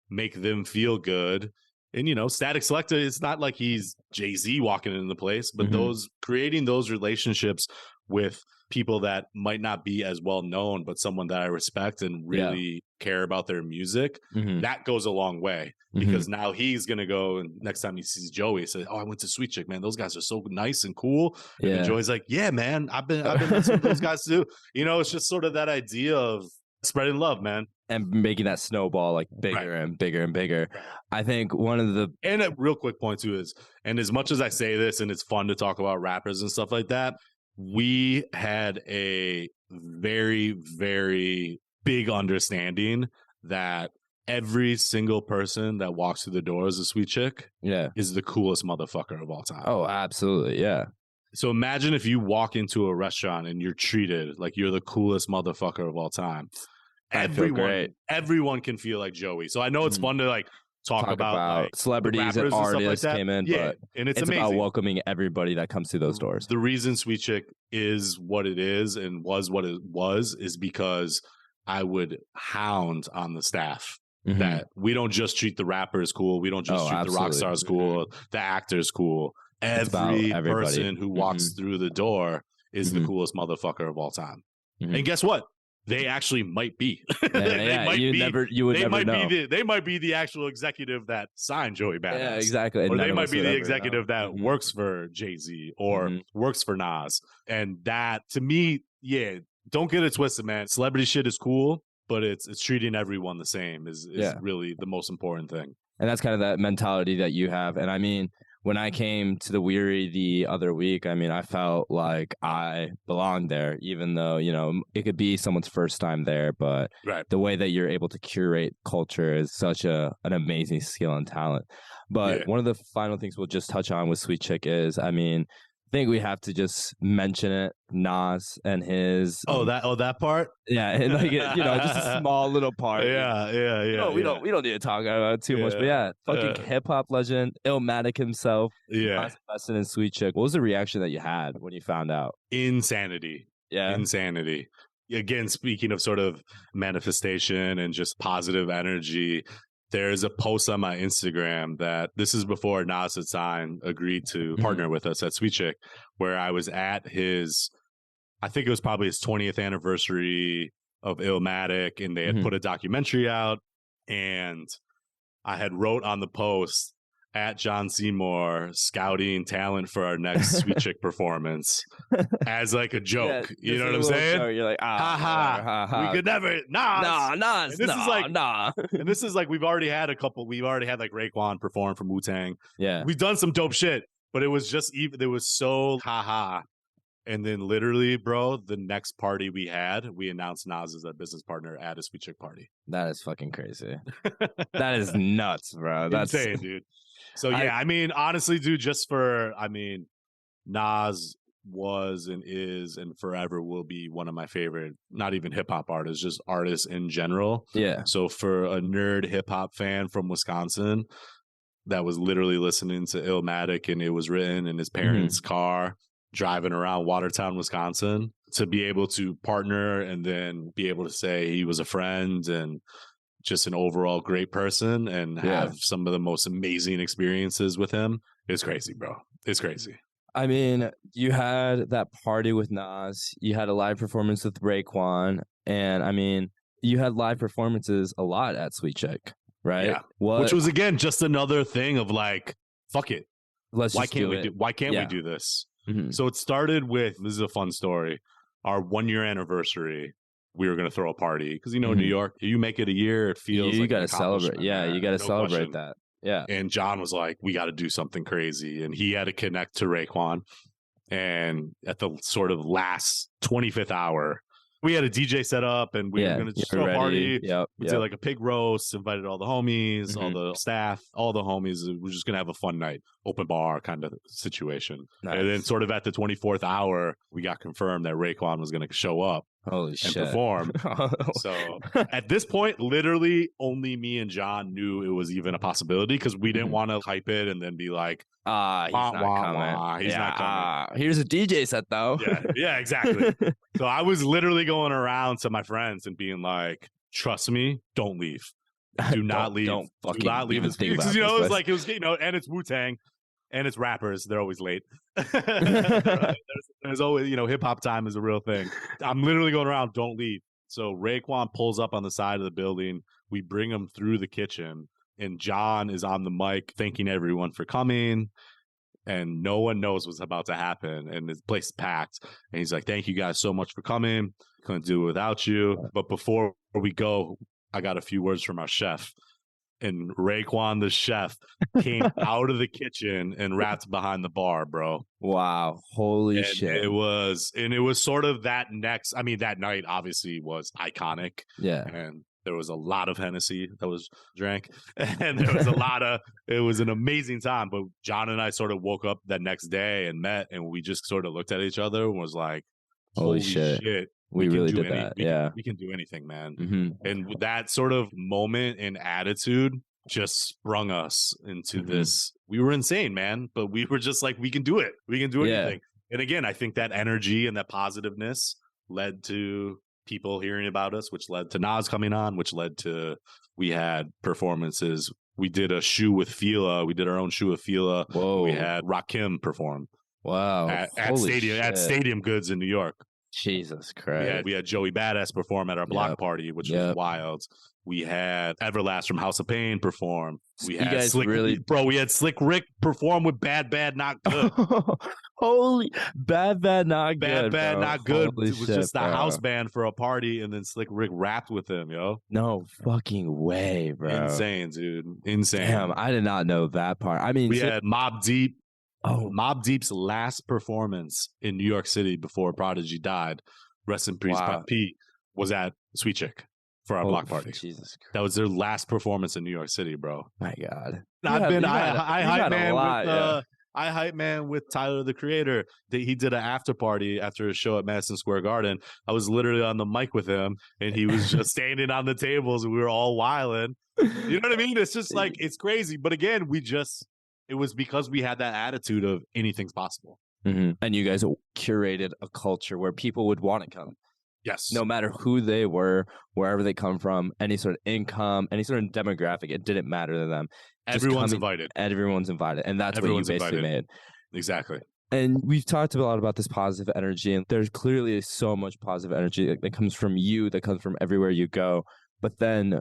make them feel good. And, you know, Static Selector, it's not like he's Jay-Z walking into the place, but creating those relationships with people that might not be as well known, but someone that I respect and really care about their music, that goes a long way. Because now he's going to go, and next time he sees Joey, say, "Oh, I went to Sweet Chick, man. Those guys are so nice and cool." And then Joey's like, "Yeah, man, I've been listening to those guys too." You know, it's just sort of that idea of spreading love, man. And making that snowball like bigger and bigger and bigger. I think one of the... And a real quick point too is, and as much as I say this and it's fun to talk about rappers and stuff like that, we had a very, very big understanding that every single person that walks through the doors of Sweet Chick is the coolest motherfucker of all time. Oh, absolutely. Yeah. So imagine if you walk into a restaurant and you're treated like you're the coolest motherfucker of all time. Everyone can feel like Joey. So I know it's fun to like talk about like, celebrities and artists like came in, but and it's about welcoming everybody that comes through those doors. The reason Sweet Chick is what it is and was what it was is because I would hound on the staff that we don't just treat the rappers cool. We don't just treat the rock stars cool, the actors cool. Every person who walks through the door is the coolest motherfucker of all time. And guess what? They actually might be. They might be the actual executive that signed Joey Badass. Yeah, exactly. Or they might be the executive that works for Jay-Z or works for Nas. And that, to me, don't get it twisted, man. Celebrity shit is cool, but it's treating everyone the same is really the most important thing. And that's kind of that mentality that you have. And I mean, when I came to the Weary the other week, I mean, I felt like I belonged there, even though, you know, it could be someone's first time there. But the way that you're able to curate culture is such an amazing skill and talent. But one of the final things we'll just touch on with Sweet Chick is, I mean, I think we have to just mention it, Nas and his that part, and like you know, just a small little part. We don't need to talk about it too much, but fucking hip hop legend, Illmatic himself, invested in Sweet Chick. What was the reaction that you had when you found out? Insanity. Again, speaking of sort of manifestation and just positive energy. There's a post on my Instagram that this is before Nas had agreed to partner with us at Sweet Chick, where I was at I think it was probably his 20th anniversary of Illmatic, and they had put a documentary out, and I had wrote on the post at John Seymour scouting talent for our next Sweet Chick performance as like a joke. You know what I'm saying? Joke. You're like, we could never, Nas. And this is like, we've already had like Raekwon perform from Wu-Tang. Yeah. We've done some dope shit, but it was just it was so And then literally, bro, the next party we announced Nas as our business partner at a Sweet Chick party. That is fucking crazy. That is nuts, bro. That's insane, dude. So I mean, honestly, dude, Nas was and is and forever will be one of my favorite, not even hip hop artists, just artists in general. Yeah. So for a nerd hip hop fan from Wisconsin, that was literally listening to Illmatic, and it was written in his parents' car driving around Watertown, Wisconsin, to be able to partner and then be able to say he was a friend and just an overall great person and have some of the most amazing experiences with him. It's crazy, bro. It's crazy. I mean, you had that party with Nas, you had a live performance with Raekwon, and I mean, you had live performances a lot at Sweet Chick, right? Yeah. Which was, again, just another thing of like, fuck it. Why can't we do this? So it started with, this is a fun story, our 1 year anniversary. We were going to throw a party because, you know, in New York, you make it a year, it feels you like got to celebrate. Yeah, you got to celebrate that. Yeah. And John was like, we got to do something crazy. And he had to connect to Raekwon. And at the sort of last 25th hour, we had a DJ set up and we were going to just throw a party. We did like a pig roast, invited all the homies, all the staff, all the homies. We're just going to have a fun night, open bar kind of situation. Nice. And then sort of at the 24th hour, we got confirmed that Raekwon was going to show up. Holy shit. Perform. So at this point, literally only me and John knew it was even a possibility because we didn't want to hype it and then be like, he's not coming. He's not coming. Here's a DJ set though. Yeah, exactly. So I was literally going around to my friends and being like, trust me, don't leave. Do not leave. Don't fucking do not leave. Because, you know, it was like, it was, you know, and it's Wu-Tang. And it's rappers. They're always late. There's always, you know, hip hop time is a real thing. I'm literally going around, don't leave. So Raekwon pulls up on the side of the building. We bring him through the kitchen. And John is on the mic thanking everyone for coming. And no one knows what's about to happen. And the place is packed. And he's like, thank you guys so much for coming. Couldn't do it without you. But before we go, I got a few words from our chef. And Raekwon, the chef, came out of the kitchen and rapped behind the bar, bro. Wow. Holy shit. It was sort of that night obviously was iconic. Yeah. And there was a lot of Hennessy that was drank. And there was it was an amazing time. But John and I sort of woke up that next day and met, and we just sort of looked at each other and was like, holy shit. We really did that. We can do anything, man. And that sort of moment and attitude just sprung us into this. We were insane, man, but we were just like, we can do it. We can do anything. And again, I think that energy and that positiveness led to people hearing about us, which led to Nas coming on, which led to, we had performances. We did a shoe with Fila. We did our own shoe with Fila. Whoa. We had Rakim perform. Wow. At Stadium Goods in New York. Jesus Christ. We had Joey Badass perform at our block party, which was wild. We had Everlast from House of Pain perform. We had Slick Rick perform with Bad Not Good. Holy Bad Not Good. Bad Not Good. Holy it was just the house band for a party, and then Slick Rick rapped with him, yo. No fucking way, bro. Insane, dude. Insane. Damn, I did not know that part. I mean, we had Mobb Deep. Oh, Mobb Deep's last performance in New York City before Prodigy died, rest in peace, P, was at Sweet Chick for our block party. Jesus Christ. That was their last performance in New York City, bro. My God. I hype man with Tyler, the Creator. He did an after party after a show at Madison Square Garden. I was literally on the mic with him, and he was just standing on the tables, and we were all wilding. You know what I mean? It's just like, it's crazy. But again, it was because we had that attitude of anything's possible. And you guys curated a culture where people would want to come. Yes. No matter who they were, wherever they come from, any sort of income, any sort of demographic, it didn't matter to them. Everyone's invited. Everyone's invited. And that's what you basically made. Exactly. And we've talked a lot about this positive energy, and there's clearly so much positive energy that comes from you, that comes from everywhere you go. But then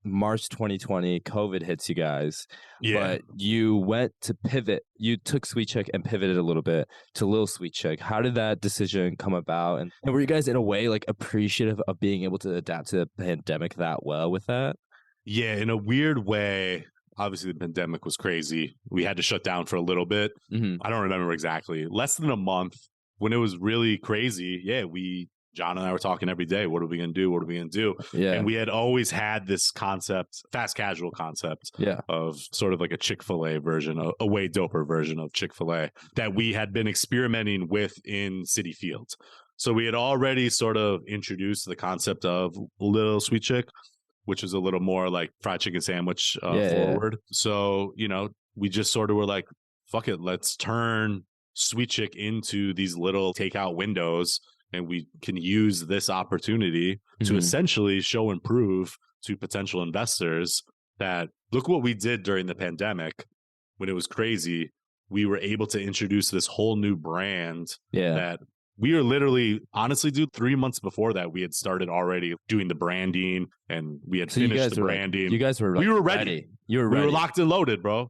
March 2020, COVID hits you guys. But you went to pivot. You took Sweet Chick and pivoted a little bit to Lil Sweet Chick. How did that decision come about? And were you guys in a way like appreciative of being able to adapt to the pandemic that well with that? Yeah, in a weird way. Obviously, the pandemic was crazy. We had to shut down for a little bit. I don't remember exactly. Less than a month when it was really crazy. John and I were talking every day. What are we going to do? What are we going to do? Yeah. And we had always had this concept, fast casual concept of sort of like a Chick-fil-A version, a way doper version of Chick-fil-A that we had been experimenting with in City Fields. So we had already sort of introduced the concept of Lil Sweet Chick, which is a little more like fried chicken sandwich forward. So, we just sort of were like, fuck it, let's turn Sweet Chick into these little takeout windows, and we can use this opportunity to essentially show and prove to potential investors that look what we did during the pandemic when it was crazy. We were able to introduce this whole new brand that we are literally, honestly, dude, 3 months before that, we had started already doing the branding, and we had finished the branding. You guys were we were ready. You were ready. We were locked and loaded, bro.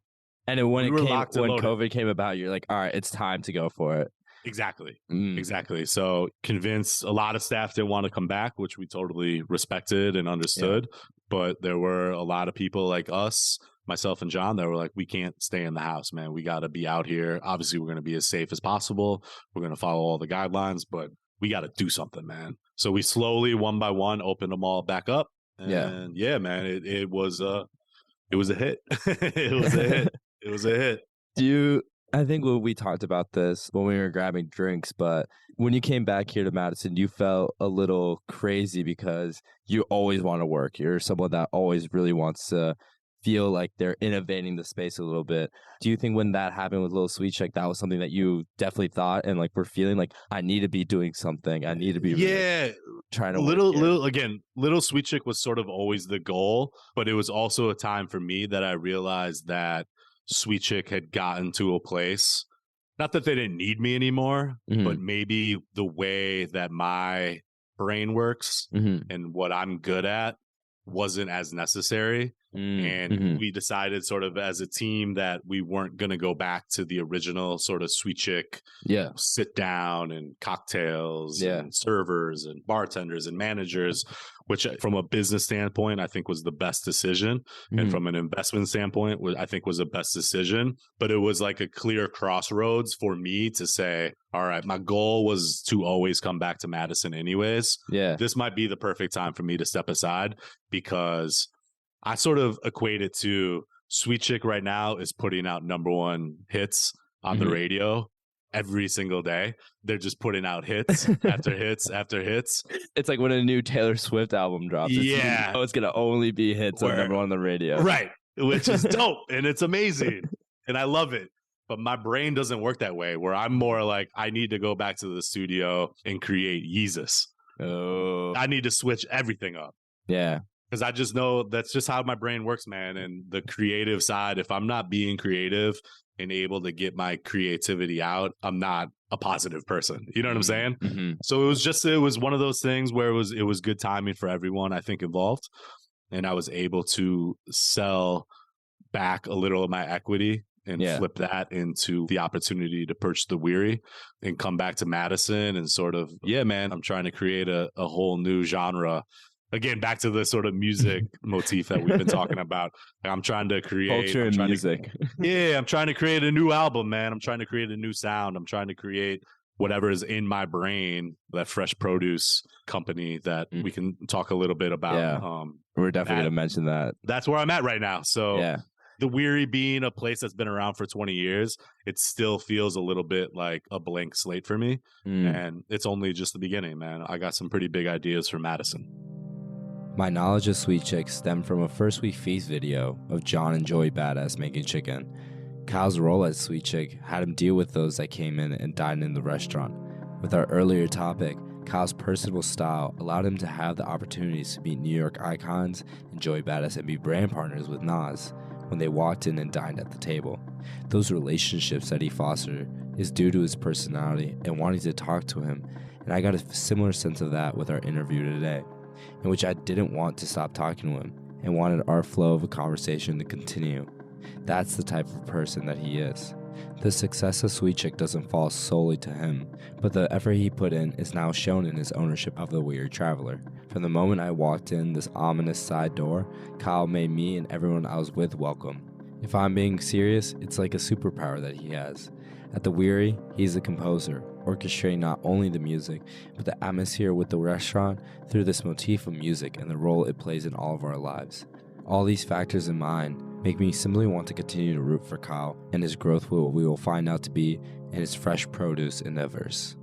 And then when COVID came about, you're like, all right, it's time to go for it. Exactly. Exactly. So convinced a lot of staff didn't want to come back, which we totally respected and understood. Yeah. But there were a lot of people like us, myself and John, that were like, we can't stay in the house, man. We got to be out here. Obviously, we're going to be as safe as possible. We're going to follow all the guidelines, but we got to do something, man. So we slowly, one by one, opened them all back up. And yeah, man, it was a hit. It was a hit. It was a hit. I think we talked about this when we were grabbing drinks, but when you came back here to Madison, you felt a little crazy because you always want to work. You're someone that always really wants to feel like they're innovating the space a little bit. Do you think when that happened with Little Sweet Chick, that was something that you definitely thought and like were feeling like, I need to be doing something. I need to be trying to Little Sweet Chick was sort of always the goal, but it was also a time for me that I realized that Sweet Chick had gotten to a place, not that they didn't need me anymore, but maybe the way that my brain works and what I'm good at wasn't as necessary. And we decided sort of as a team that we weren't going to go back to the original sort of Sweet Chick sit down and cocktails and servers and bartenders and managers, which from a business standpoint, I think was the best decision. And from an investment standpoint, I think was the best decision. But it was like a clear crossroads for me to say, all right, my goal was to always come back to Madison anyways. Yeah. This might be the perfect time for me to step aside, because I sort of equate it to Sweet Chick right now is putting out #1 hits on the radio every single day. They're just putting out hits after hits after hits. It's like when a new Taylor Swift album drops. It's going to only be hits on #1 on the radio. Right. Which is dope. And it's amazing. And I love it. But my brain doesn't work that way, where I'm more like, I need to go back to the studio and create Yeezus. Oh. I need to switch everything up. Yeah. Because I just know that's just how my brain works, man. And the creative side, if I'm not being creative and able to get my creativity out, I'm not a positive person. You know what I'm saying? So it was one of those things where it was good timing for everyone, I think, involved. And I was able to sell back a little of my equity and flip that into the opportunity to purchase the Weary and come back to Madison and sort of, man, I'm trying to create a whole new genre. Again, back to the sort of music motif that we've been talking about. I'm trying to create culture and music. I'm trying to create a new album, man. I'm trying to create a new sound. I'm trying to create whatever is in my brain, that fresh produce company that we can talk a little bit about. Yeah. We're definitely going to mention that. That's where I'm at right now. So the Weary being a place that's been around for 20 years, it still feels a little bit like a blank slate for me. And it's only just the beginning, man. I got some pretty big ideas for Madison. My knowledge of Sweet Chick stemmed from a First Week Feast video of John and Joey Badass making chicken. Kyle's role at Sweet Chick had him deal with those that came in and dined in the restaurant. With our earlier topic, Kyle's personable style allowed him to have the opportunities to meet New York icons and Joey Badass and be brand partners with Nas when they walked in and dined at the table. Those relationships that he fostered is due to his personality and wanting to talk to him, and I got a similar sense of that with our interview today, in which I didn't want to stop talking to him and wanted our flow of a conversation to continue. That's the type of person that he is. The success of Sweet Chick doesn't fall solely to him, but the effort he put in is now shown in his ownership of the Weird Traveler. From the moment I walked in this ominous side door, Kyle made me and everyone I was with welcome. If I'm being serious, it's like a superpower that he has. At the Weary, he's the composer, orchestrating not only the music, but the atmosphere with the restaurant through this motif of music and the role it plays in all of our lives. All these factors in mind make me simply want to continue to root for Kyle and his growth, what we will find out to be in his fresh produce endeavors.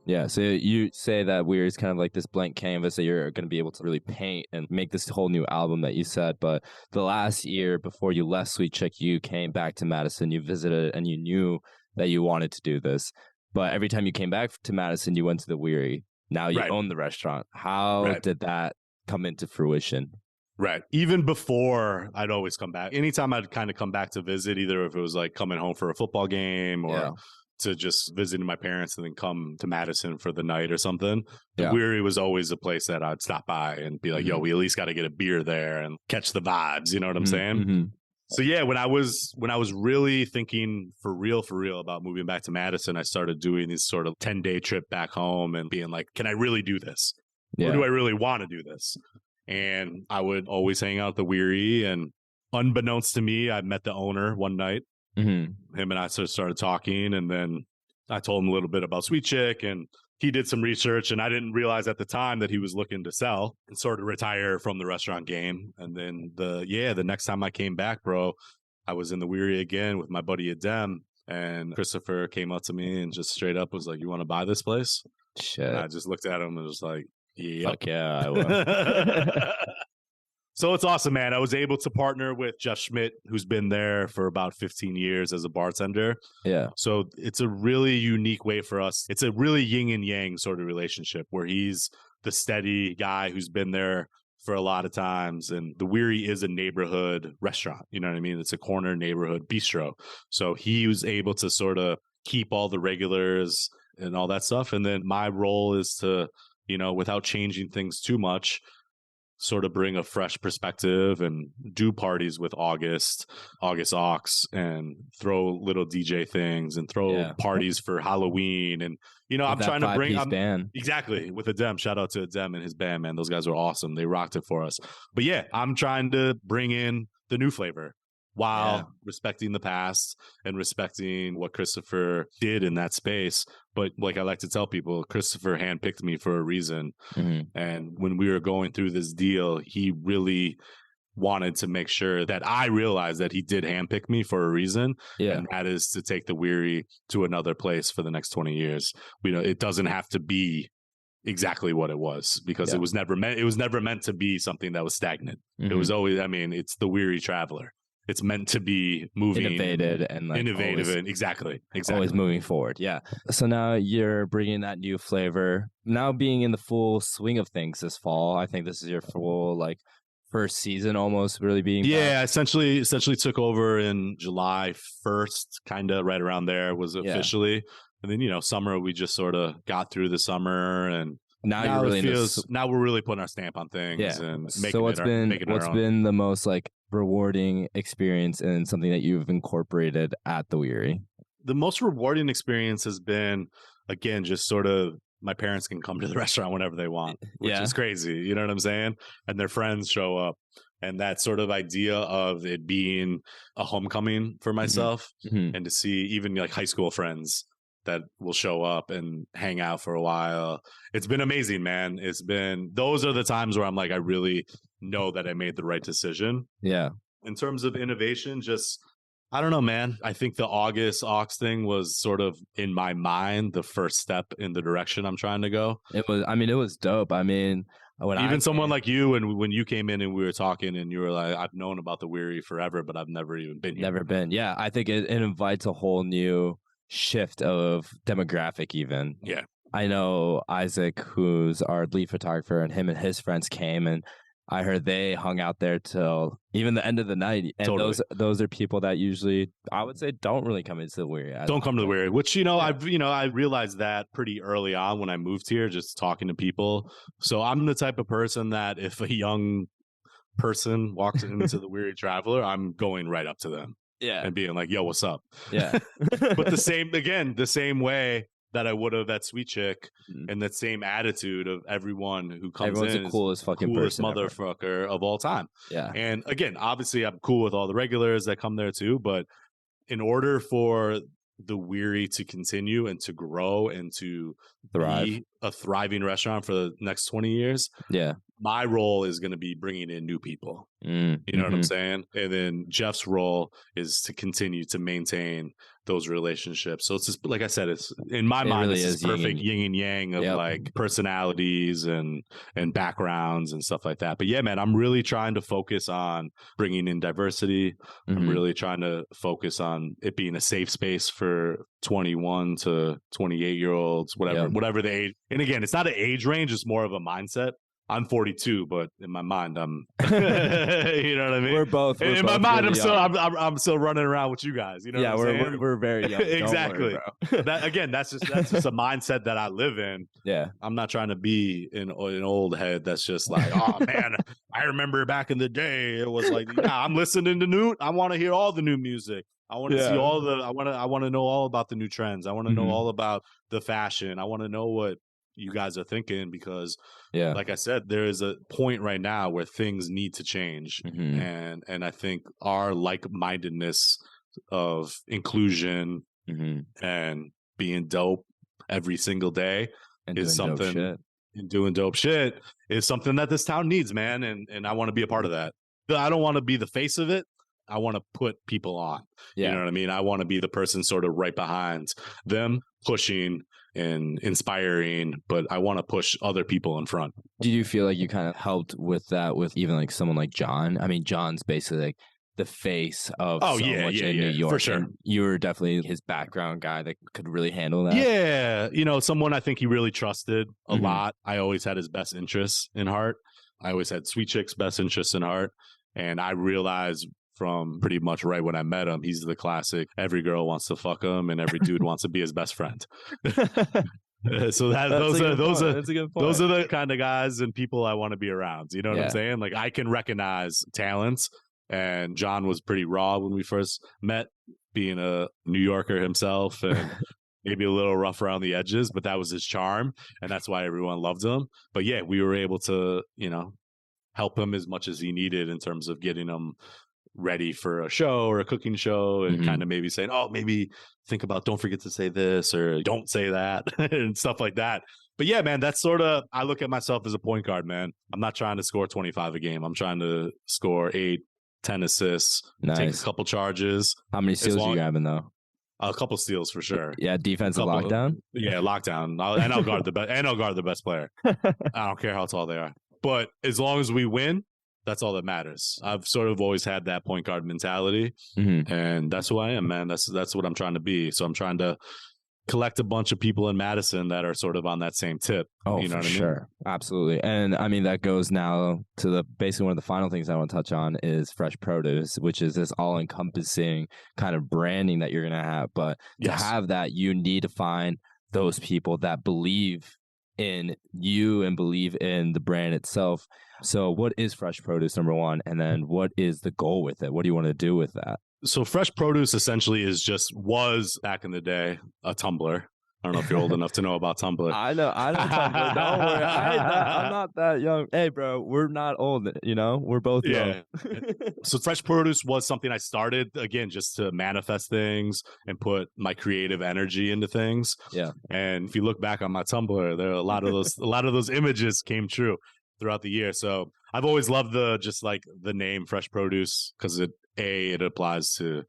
Yeah, so you say that Weird is kind of like this blank canvas that you're going to be able to really paint and make this whole new album that you said. But the last year before you left Sweet Chick, you came back to Madison, you visited, and you knew that you wanted to do this. But every time you came back to Madison, you went to the Weary. Now you Right. own the restaurant. How Right. did that come into fruition? Right. Even before, I'd always come back. Anytime I'd kind of come back to visit, either if it was like coming home for a football game or to just visiting my parents and then come to Madison for the night or something, the Weary was always a place that I'd stop by and be like, yo, we at least got to get a beer there and catch the vibes. You know what I'm saying? So yeah, when I was really thinking for real about moving back to Madison, I started doing this sort of 10-day trip back home and being like, can I really do this? Or do I really want to do this? And I would always hang out at the Weary, and unbeknownst to me, I met the owner one night. Him and I sort of started talking, and then I told him a little bit about Sweet Chick, and he did some research, and I didn't realize at the time that he was looking to sell and sort of retire from the restaurant game. And then the next time I came back, bro, I was in the Weary again with my buddy Adem, and Christopher came up to me and just straight up was like, "You want to buy this place?" Shit. And I just looked at him and was like, "Yep." Fuck yeah, I will. So it's awesome, man. I was able to partner with Jeff Schmidt, who's been there for about 15 years as a bartender. Yeah. So it's a really unique way for us. It's a really yin and yang sort of relationship where he's the steady guy who's been there for a lot of times. And the Weary is a neighborhood restaurant. You know what I mean? It's a corner neighborhood bistro. So he was able to sort of keep all the regulars and all that stuff. And then my role is to, you know, without changing things too much, sort of bring a fresh perspective and do parties with August Ox, and throw little DJ things and throw parties for Halloween. And, you know, With I'm that trying to bring band. Exactly, with Adem. Shout out to Adem and his band, man. Those guys were awesome. They rocked it for us. But yeah, I'm trying to bring in the new flavor while respecting the past and respecting what Christopher did in that space. But like I like to tell people, Christopher handpicked me for a reason. And when we were going through this deal, he really wanted to make sure that I realized that he did handpick me for a reason. And that is to take the Weary to another place for the next 20 years. You know, it doesn't have to be exactly what it was, because it was never meant to be something that was stagnant. It was always, I mean, it's the Weary Traveler. It's meant to be moving, innovative, and like innovative, always, and exactly, always moving forward. Yeah. So now you're bringing that new flavor. Now being in the full swing of things this fall, I think this is your full like first season almost really being. Yeah, essentially took over in July 1st, kind of right around there was officially, and then, you know, summer we just sort of got through the summer, and now you're really now we're really putting our stamp on things and making so what's been the most like rewarding experience and something that you've incorporated at the Weary? The most rewarding experience has been, again, just sort of my parents can come to the restaurant whenever they want, which is crazy. You know what I'm saying? And their friends show up. And that sort of idea of it being a homecoming for myself, and to see even like high school friends that will show up and hang out for a while. It's been amazing, man. Those are the times where I'm like, I really know that I made the right decision. Yeah. In terms of innovation, just, I don't know, man. I think the August Ox thing was sort of, in my mind, the first step in the direction I'm trying to go. It was dope. I mean, even someone like you, and when you came in and we were talking and you were like, I've known about the Weary forever, but I've never even been here. Never been. Yeah. I think it invites a whole new shift of demographic even. Yeah. I know Isaac, who's our lead photographer, and him and his friends came, and I heard they hung out there till even the end of the night. And those are people that usually, I would say, don't really come into the Weary. Don't come to the Weary, which, you know, I realized that pretty early on when I moved here, just talking to people. So I'm the type of person that if a young person walks into the Weary Traveler, I'm going right up to them. Yeah. And being like, yo, what's up? Yeah. But the same way that I would have at Sweet Chick, and that same attitude of everyone who comes in, the coolest fucking coolest person motherfucker of all time. Yeah. And again, obviously I'm cool with all the regulars that come there too, but in order for the Weary to continue and to grow and to thrive, a thriving restaurant for the next 20 years, Yeah. my role is going to be bringing in new people. You know what I'm saying? And then Jeff's role is to continue to maintain those relationships. So it's just, like I said, it's in my mind, really this is is perfect yin and yang of like personalities and backgrounds and stuff like that. But yeah, man, I'm really trying to focus on bringing in diversity. I'm really trying to focus on it being a safe space for 21 to 28-year-olds, whatever the age. And again, it's not an age range, it's more of a mindset. I'm 42, but in my mind, I'm, you know what I mean? We're both. In my mind, I'm still running around with you guys. You know what I'm saying? We're very young. Exactly. Don't worry, bro. That's just a mindset that I live in. Yeah. I'm not trying to be an old head that's just like, oh man, I remember back in the day, it was like, yeah, I'm listening to new. I want to hear all the new music. I want to see all the. I want to know all about the new trends. I want to know all about the fashion. I want to know what you guys are thinking, because like I said, there is a point right now where things need to change. And I think our like-mindedness of inclusion and being dope every single day and is something, and doing dope shit is something that this town needs, man. And I want to be a part of that. I don't want to be the face of it. I want to put people on. You know what I mean? I want to be the person sort of right behind them, pushing and inspiring, but I want to push other people in front. Do you feel like you kind of helped with that with even like someone like John? I mean, John's basically like the face of so much in New York. For sure. You were definitely his background guy that could really handle that. Yeah. You know, someone I think he really trusted a lot. I always had his best interests in heart. I always had Sweet Chick's best interests in heart. And I realized from pretty much right when I met him, he's the classic, every girl wants to fuck him and every dude wants to be his best friend. So those are the kind of guys and people I want to be around. You know what I'm saying? Like, I can recognize talents, and John was pretty raw when we first met, being a New Yorker himself and maybe a little rough around the edges, but that was his charm, and that's why everyone loved him. But yeah, we were able to, you know, help him as much as he needed in terms of getting him ready for a show or a cooking show, and kind of maybe saying, oh, maybe think about, don't forget to say this or don't say that and stuff like that. But yeah, man, that's sort of, I look at myself as a point guard, man. I'm not trying to score 25 a game. I'm trying to score 8, 10 assists, take a couple charges. How many steals are you grabbing though? A couple steals for sure. Yeah, defensive lockdown. Yeah, lockdown. And I'll guard the best player. I don't care how tall they are. But as long as we win, that's all that matters. I've sort of always had that point guard mentality, and that's who I am, man. That's what I'm trying to be. So I'm trying to collect a bunch of people in Madison that are sort of on that same tip. Oh, you know for sure. Absolutely. And I mean, that goes now to the basically one of the final things I want to touch on is fresh produce, which is this all encompassing kind of branding that you're going to have. But to have that, you need to find those people that believe in you and believe in the brand itself. So what is fresh produce, number one? And then what is the goal with it? What do you want to do with that? So fresh produce essentially was back in the day a Tumblr. I don't know if you're old enough to know about Tumblr. I know Tumblr. Don't worry. I'm not that young. Hey, bro, we're not old, you know? We're both young. So fresh produce was something I started, again, just to manifest things and put my creative energy into things. Yeah. And if you look back on my Tumblr, there are a lot of those images came true throughout the year. So I've always loved the name fresh produce, because it applies to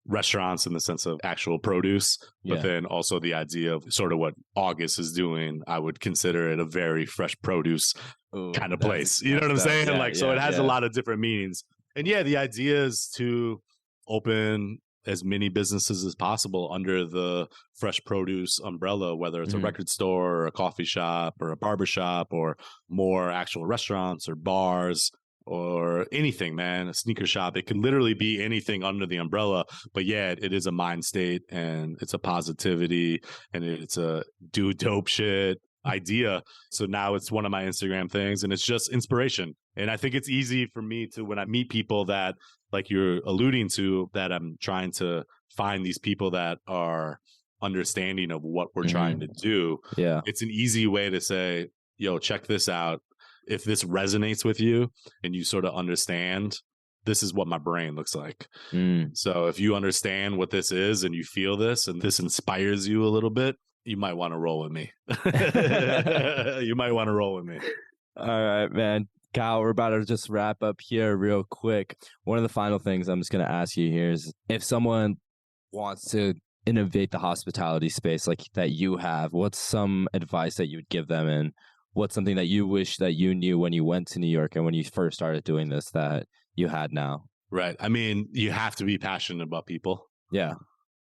restaurants in the sense of actual produce, but then also the idea of sort of what August is doing, I would consider it a very fresh produce kind of place. You know what I'm saying? So it has a lot of different meanings. And yeah, the idea is to open as many businesses as possible under the fresh produce umbrella, whether it's a record store or a coffee shop or a barber shop or more actual restaurants or bars or anything, man, a sneaker shop. It can literally be anything under the umbrella. But yeah, it is a mind state, and it's a positivity, and it's a do dope shit idea. So now it's one of my Instagram things, and it's just inspiration. And I think it's easy for me to, when I meet people that, like you're alluding to, that I'm trying to find these people that are understanding of what we're trying to do. Yeah. It's an easy way to say, yo, check this out. If this resonates with you and you sort of understand, this is what my brain looks like. So if you understand what this is and you feel this and this inspires you a little bit, You might want to roll with me. You might want to roll with me. All right, man. Kyle, we're about to just wrap up here real quick. One of the final things I'm just going to ask you here is if someone wants to innovate the hospitality space like that you have, what's some advice that you would give them, and what's something that you wish that you knew when you went to New York and when you first started doing this that you had now? Right. I mean, you have to be passionate about people. Yeah.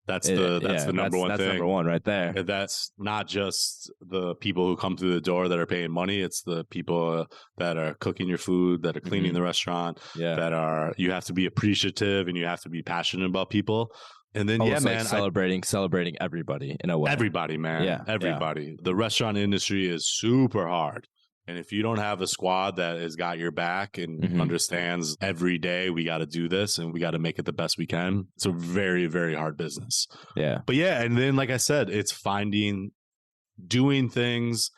That's the number one thing. That's number one right there. And that's not just the people who come through the door that are paying money. It's the people that are cooking your food, that are cleaning the restaurant, you have to be appreciative and you have to be passionate about people. And then, almost man, celebrating everybody in a way. Everybody, man. Yeah. Everybody. Yeah. The restaurant industry is super hard. And if you don't have a squad that has got your back and understands every day we got to do this and we got to make it the best we can, it's a very, very hard business. Yeah. But yeah, and then like I said, it's doing things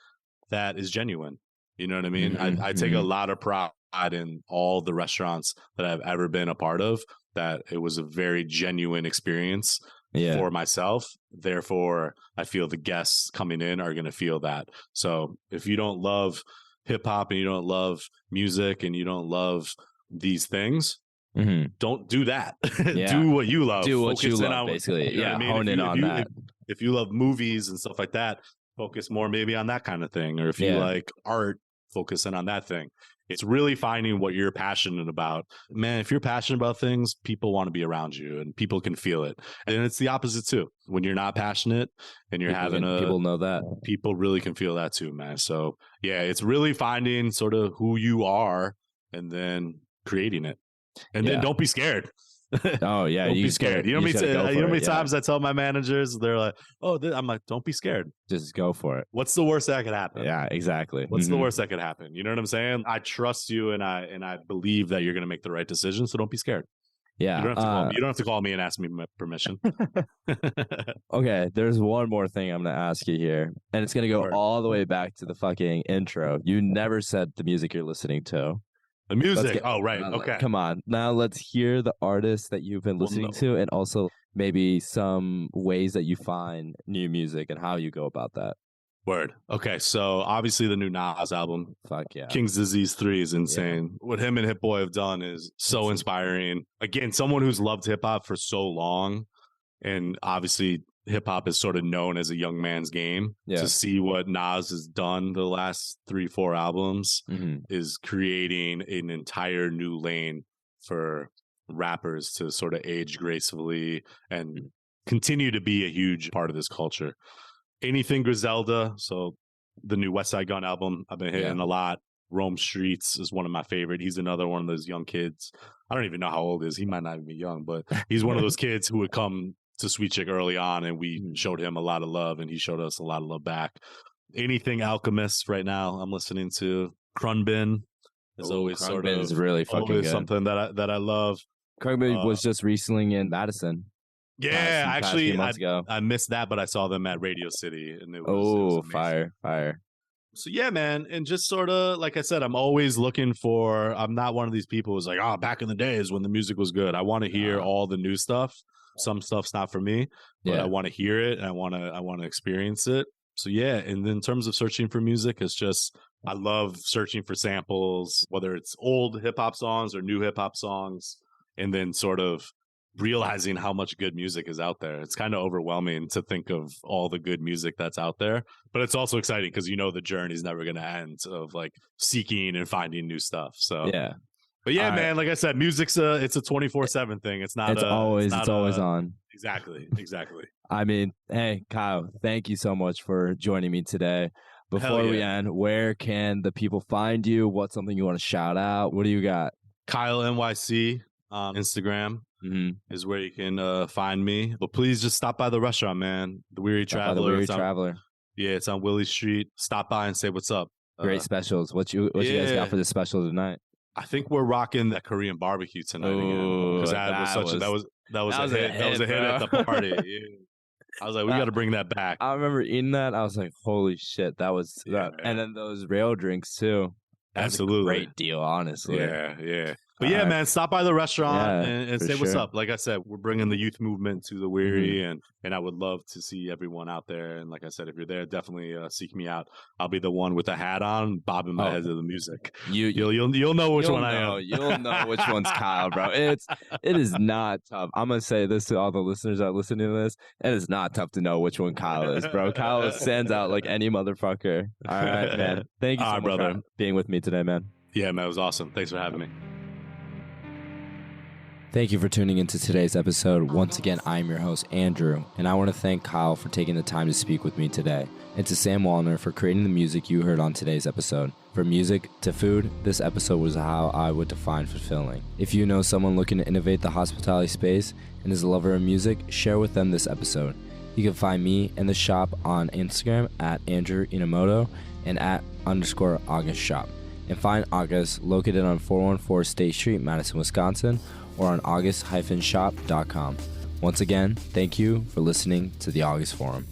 that is genuine. You know what I mean? I take a lot of pride in all the restaurants that I've ever been a part of, that it was a very genuine experience for myself. Therefore, I feel the guests coming in are going to feel that. So if you don't love hip hop and you don't love music and you don't love these things, don't do that. Do what you love. Do what you love, basically. You know what I mean? Hone in on that. If you love movies and stuff like that, focus more maybe on that kind of thing. Or if you like art, focus in on that thing. It's really finding what you're passionate about. Man, if you're passionate about things, people want to be around you and people can feel it. And it's the opposite too. When you're not passionate and you're people know that. People really can feel that too, man. So yeah, it's really finding sort of who you are and then creating it. And then don't be scared. Oh yeah, don't be scared. You know how many times I tell my managers, they're like, "Oh," I'm like, "Don't be scared. Just go for it." What's the worst that could happen? Yeah, exactly. What's the worst that could happen? You know what I'm saying? I trust you, and I believe that you're going to make the right decision. So don't be scared. Yeah, you don't have to call me and ask me my permission. Okay, there's one more thing I'm going to ask you here, and it's going to go all the way back to the fucking intro. You never said the music you're listening to. The music. Right. Okay. Come on. Now let's hear the artists that you've been listening to, and also maybe some ways that you find new music and how you go about that. Word. Okay. So obviously the new Nas album, fuck yeah, King's Disease 3 is insane. Yeah. What him and Hit Boy have done is so inspiring. Again, someone who's loved hip hop for so long, and obviously hip hop is sort of known as a young man's game. To see what Nas has done the last 3-4 albums is creating an entire new lane for rappers to sort of age gracefully and continue to be a huge part of this culture. Anything Griselda, so the new West Side Gun album, I've been hitting a lot. Rome Streets is one of my favorite. He's another one of those young kids. I don't even know how old he is. He might not even be young, but he's one of those kids who would come to Sweet Chick early on, and we showed him a lot of love, and he showed us a lot of love back. Anything Alchemist right now, I'm listening to. Krunbin is always sort of is really fucking good. Something that I love. Krunbin was just recently in Madison. Yeah, actually, I missed that, but I saw them at Radio City, and it was fire. So yeah, man, and just sort of like I said, I'm always looking for. I'm not one of these people who's like, oh, back in the days when the music was good. I want to hear all the new stuff. Some stuff's not for me, but I want to hear it and I want to experience it. So yeah, and in terms of searching for music, it's just I love searching for samples, whether it's old hip hop songs or new hip hop songs, and then sort of realizing how much good music is out there. It's kind of overwhelming to think of all the good music that's out there, but it's also exciting because the journey is never going to end of like seeking and finding new stuff. So yeah. But yeah, man, like I said, music's it's a 24/7 thing. It's not. It's always on. Exactly. I mean, hey, Kyle, thank you so much for joining me today. Before we end, where can the people find you? What's something you want to shout out? What do you got? Kyle NYC on Instagram is where you can find me. But please just stop by the restaurant, man. The Weary Traveler. Yeah, it's on Willie Street. Stop by and say what's up. Great specials. What you guys got for the special tonight? I think we're rocking that Korean barbecue tonight again because that was a hit. That was a hit at the party. Yeah. I was like, we got to bring that back. I remember eating that. I was like, holy shit, that was that. And then those rail drinks too. Absolutely, great deal, honestly. Yeah. But yeah, man, stop by the restaurant and say what's sure. up. Like I said, we're bringing the youth movement to the Weary, and I would love to see everyone out there. And like I said, if you're there, definitely seek me out. I'll be the one with the hat on, bobbing my head to the music. You'll know which one I am. You'll know which one's Kyle, bro. It is not tough. I'm gonna say this to all the listeners that are listening to this. It is not tough to know which one Kyle is, bro. Kyle stands out like any motherfucker. All right, man. Thank you so much for being with me today, man. Yeah, man, it was awesome. Thanks for having me. Thank you for tuning into today's episode. Once again, I am your host, Andrew, and I want to thank Kyle for taking the time to speak with me today, and to Sam Wallner for creating the music you heard on today's episode. From music to food, this episode was how I would define fulfilling. If you know someone looking to innovate the hospitality space and is a lover of music, share with them this episode. You can find me and the shop on Instagram at Andrew Inamoto and at _August Shop. And find August located on 414 State Street, Madison, Wisconsin, or on august-shop.com. Once again, thank you for listening to the August Forum.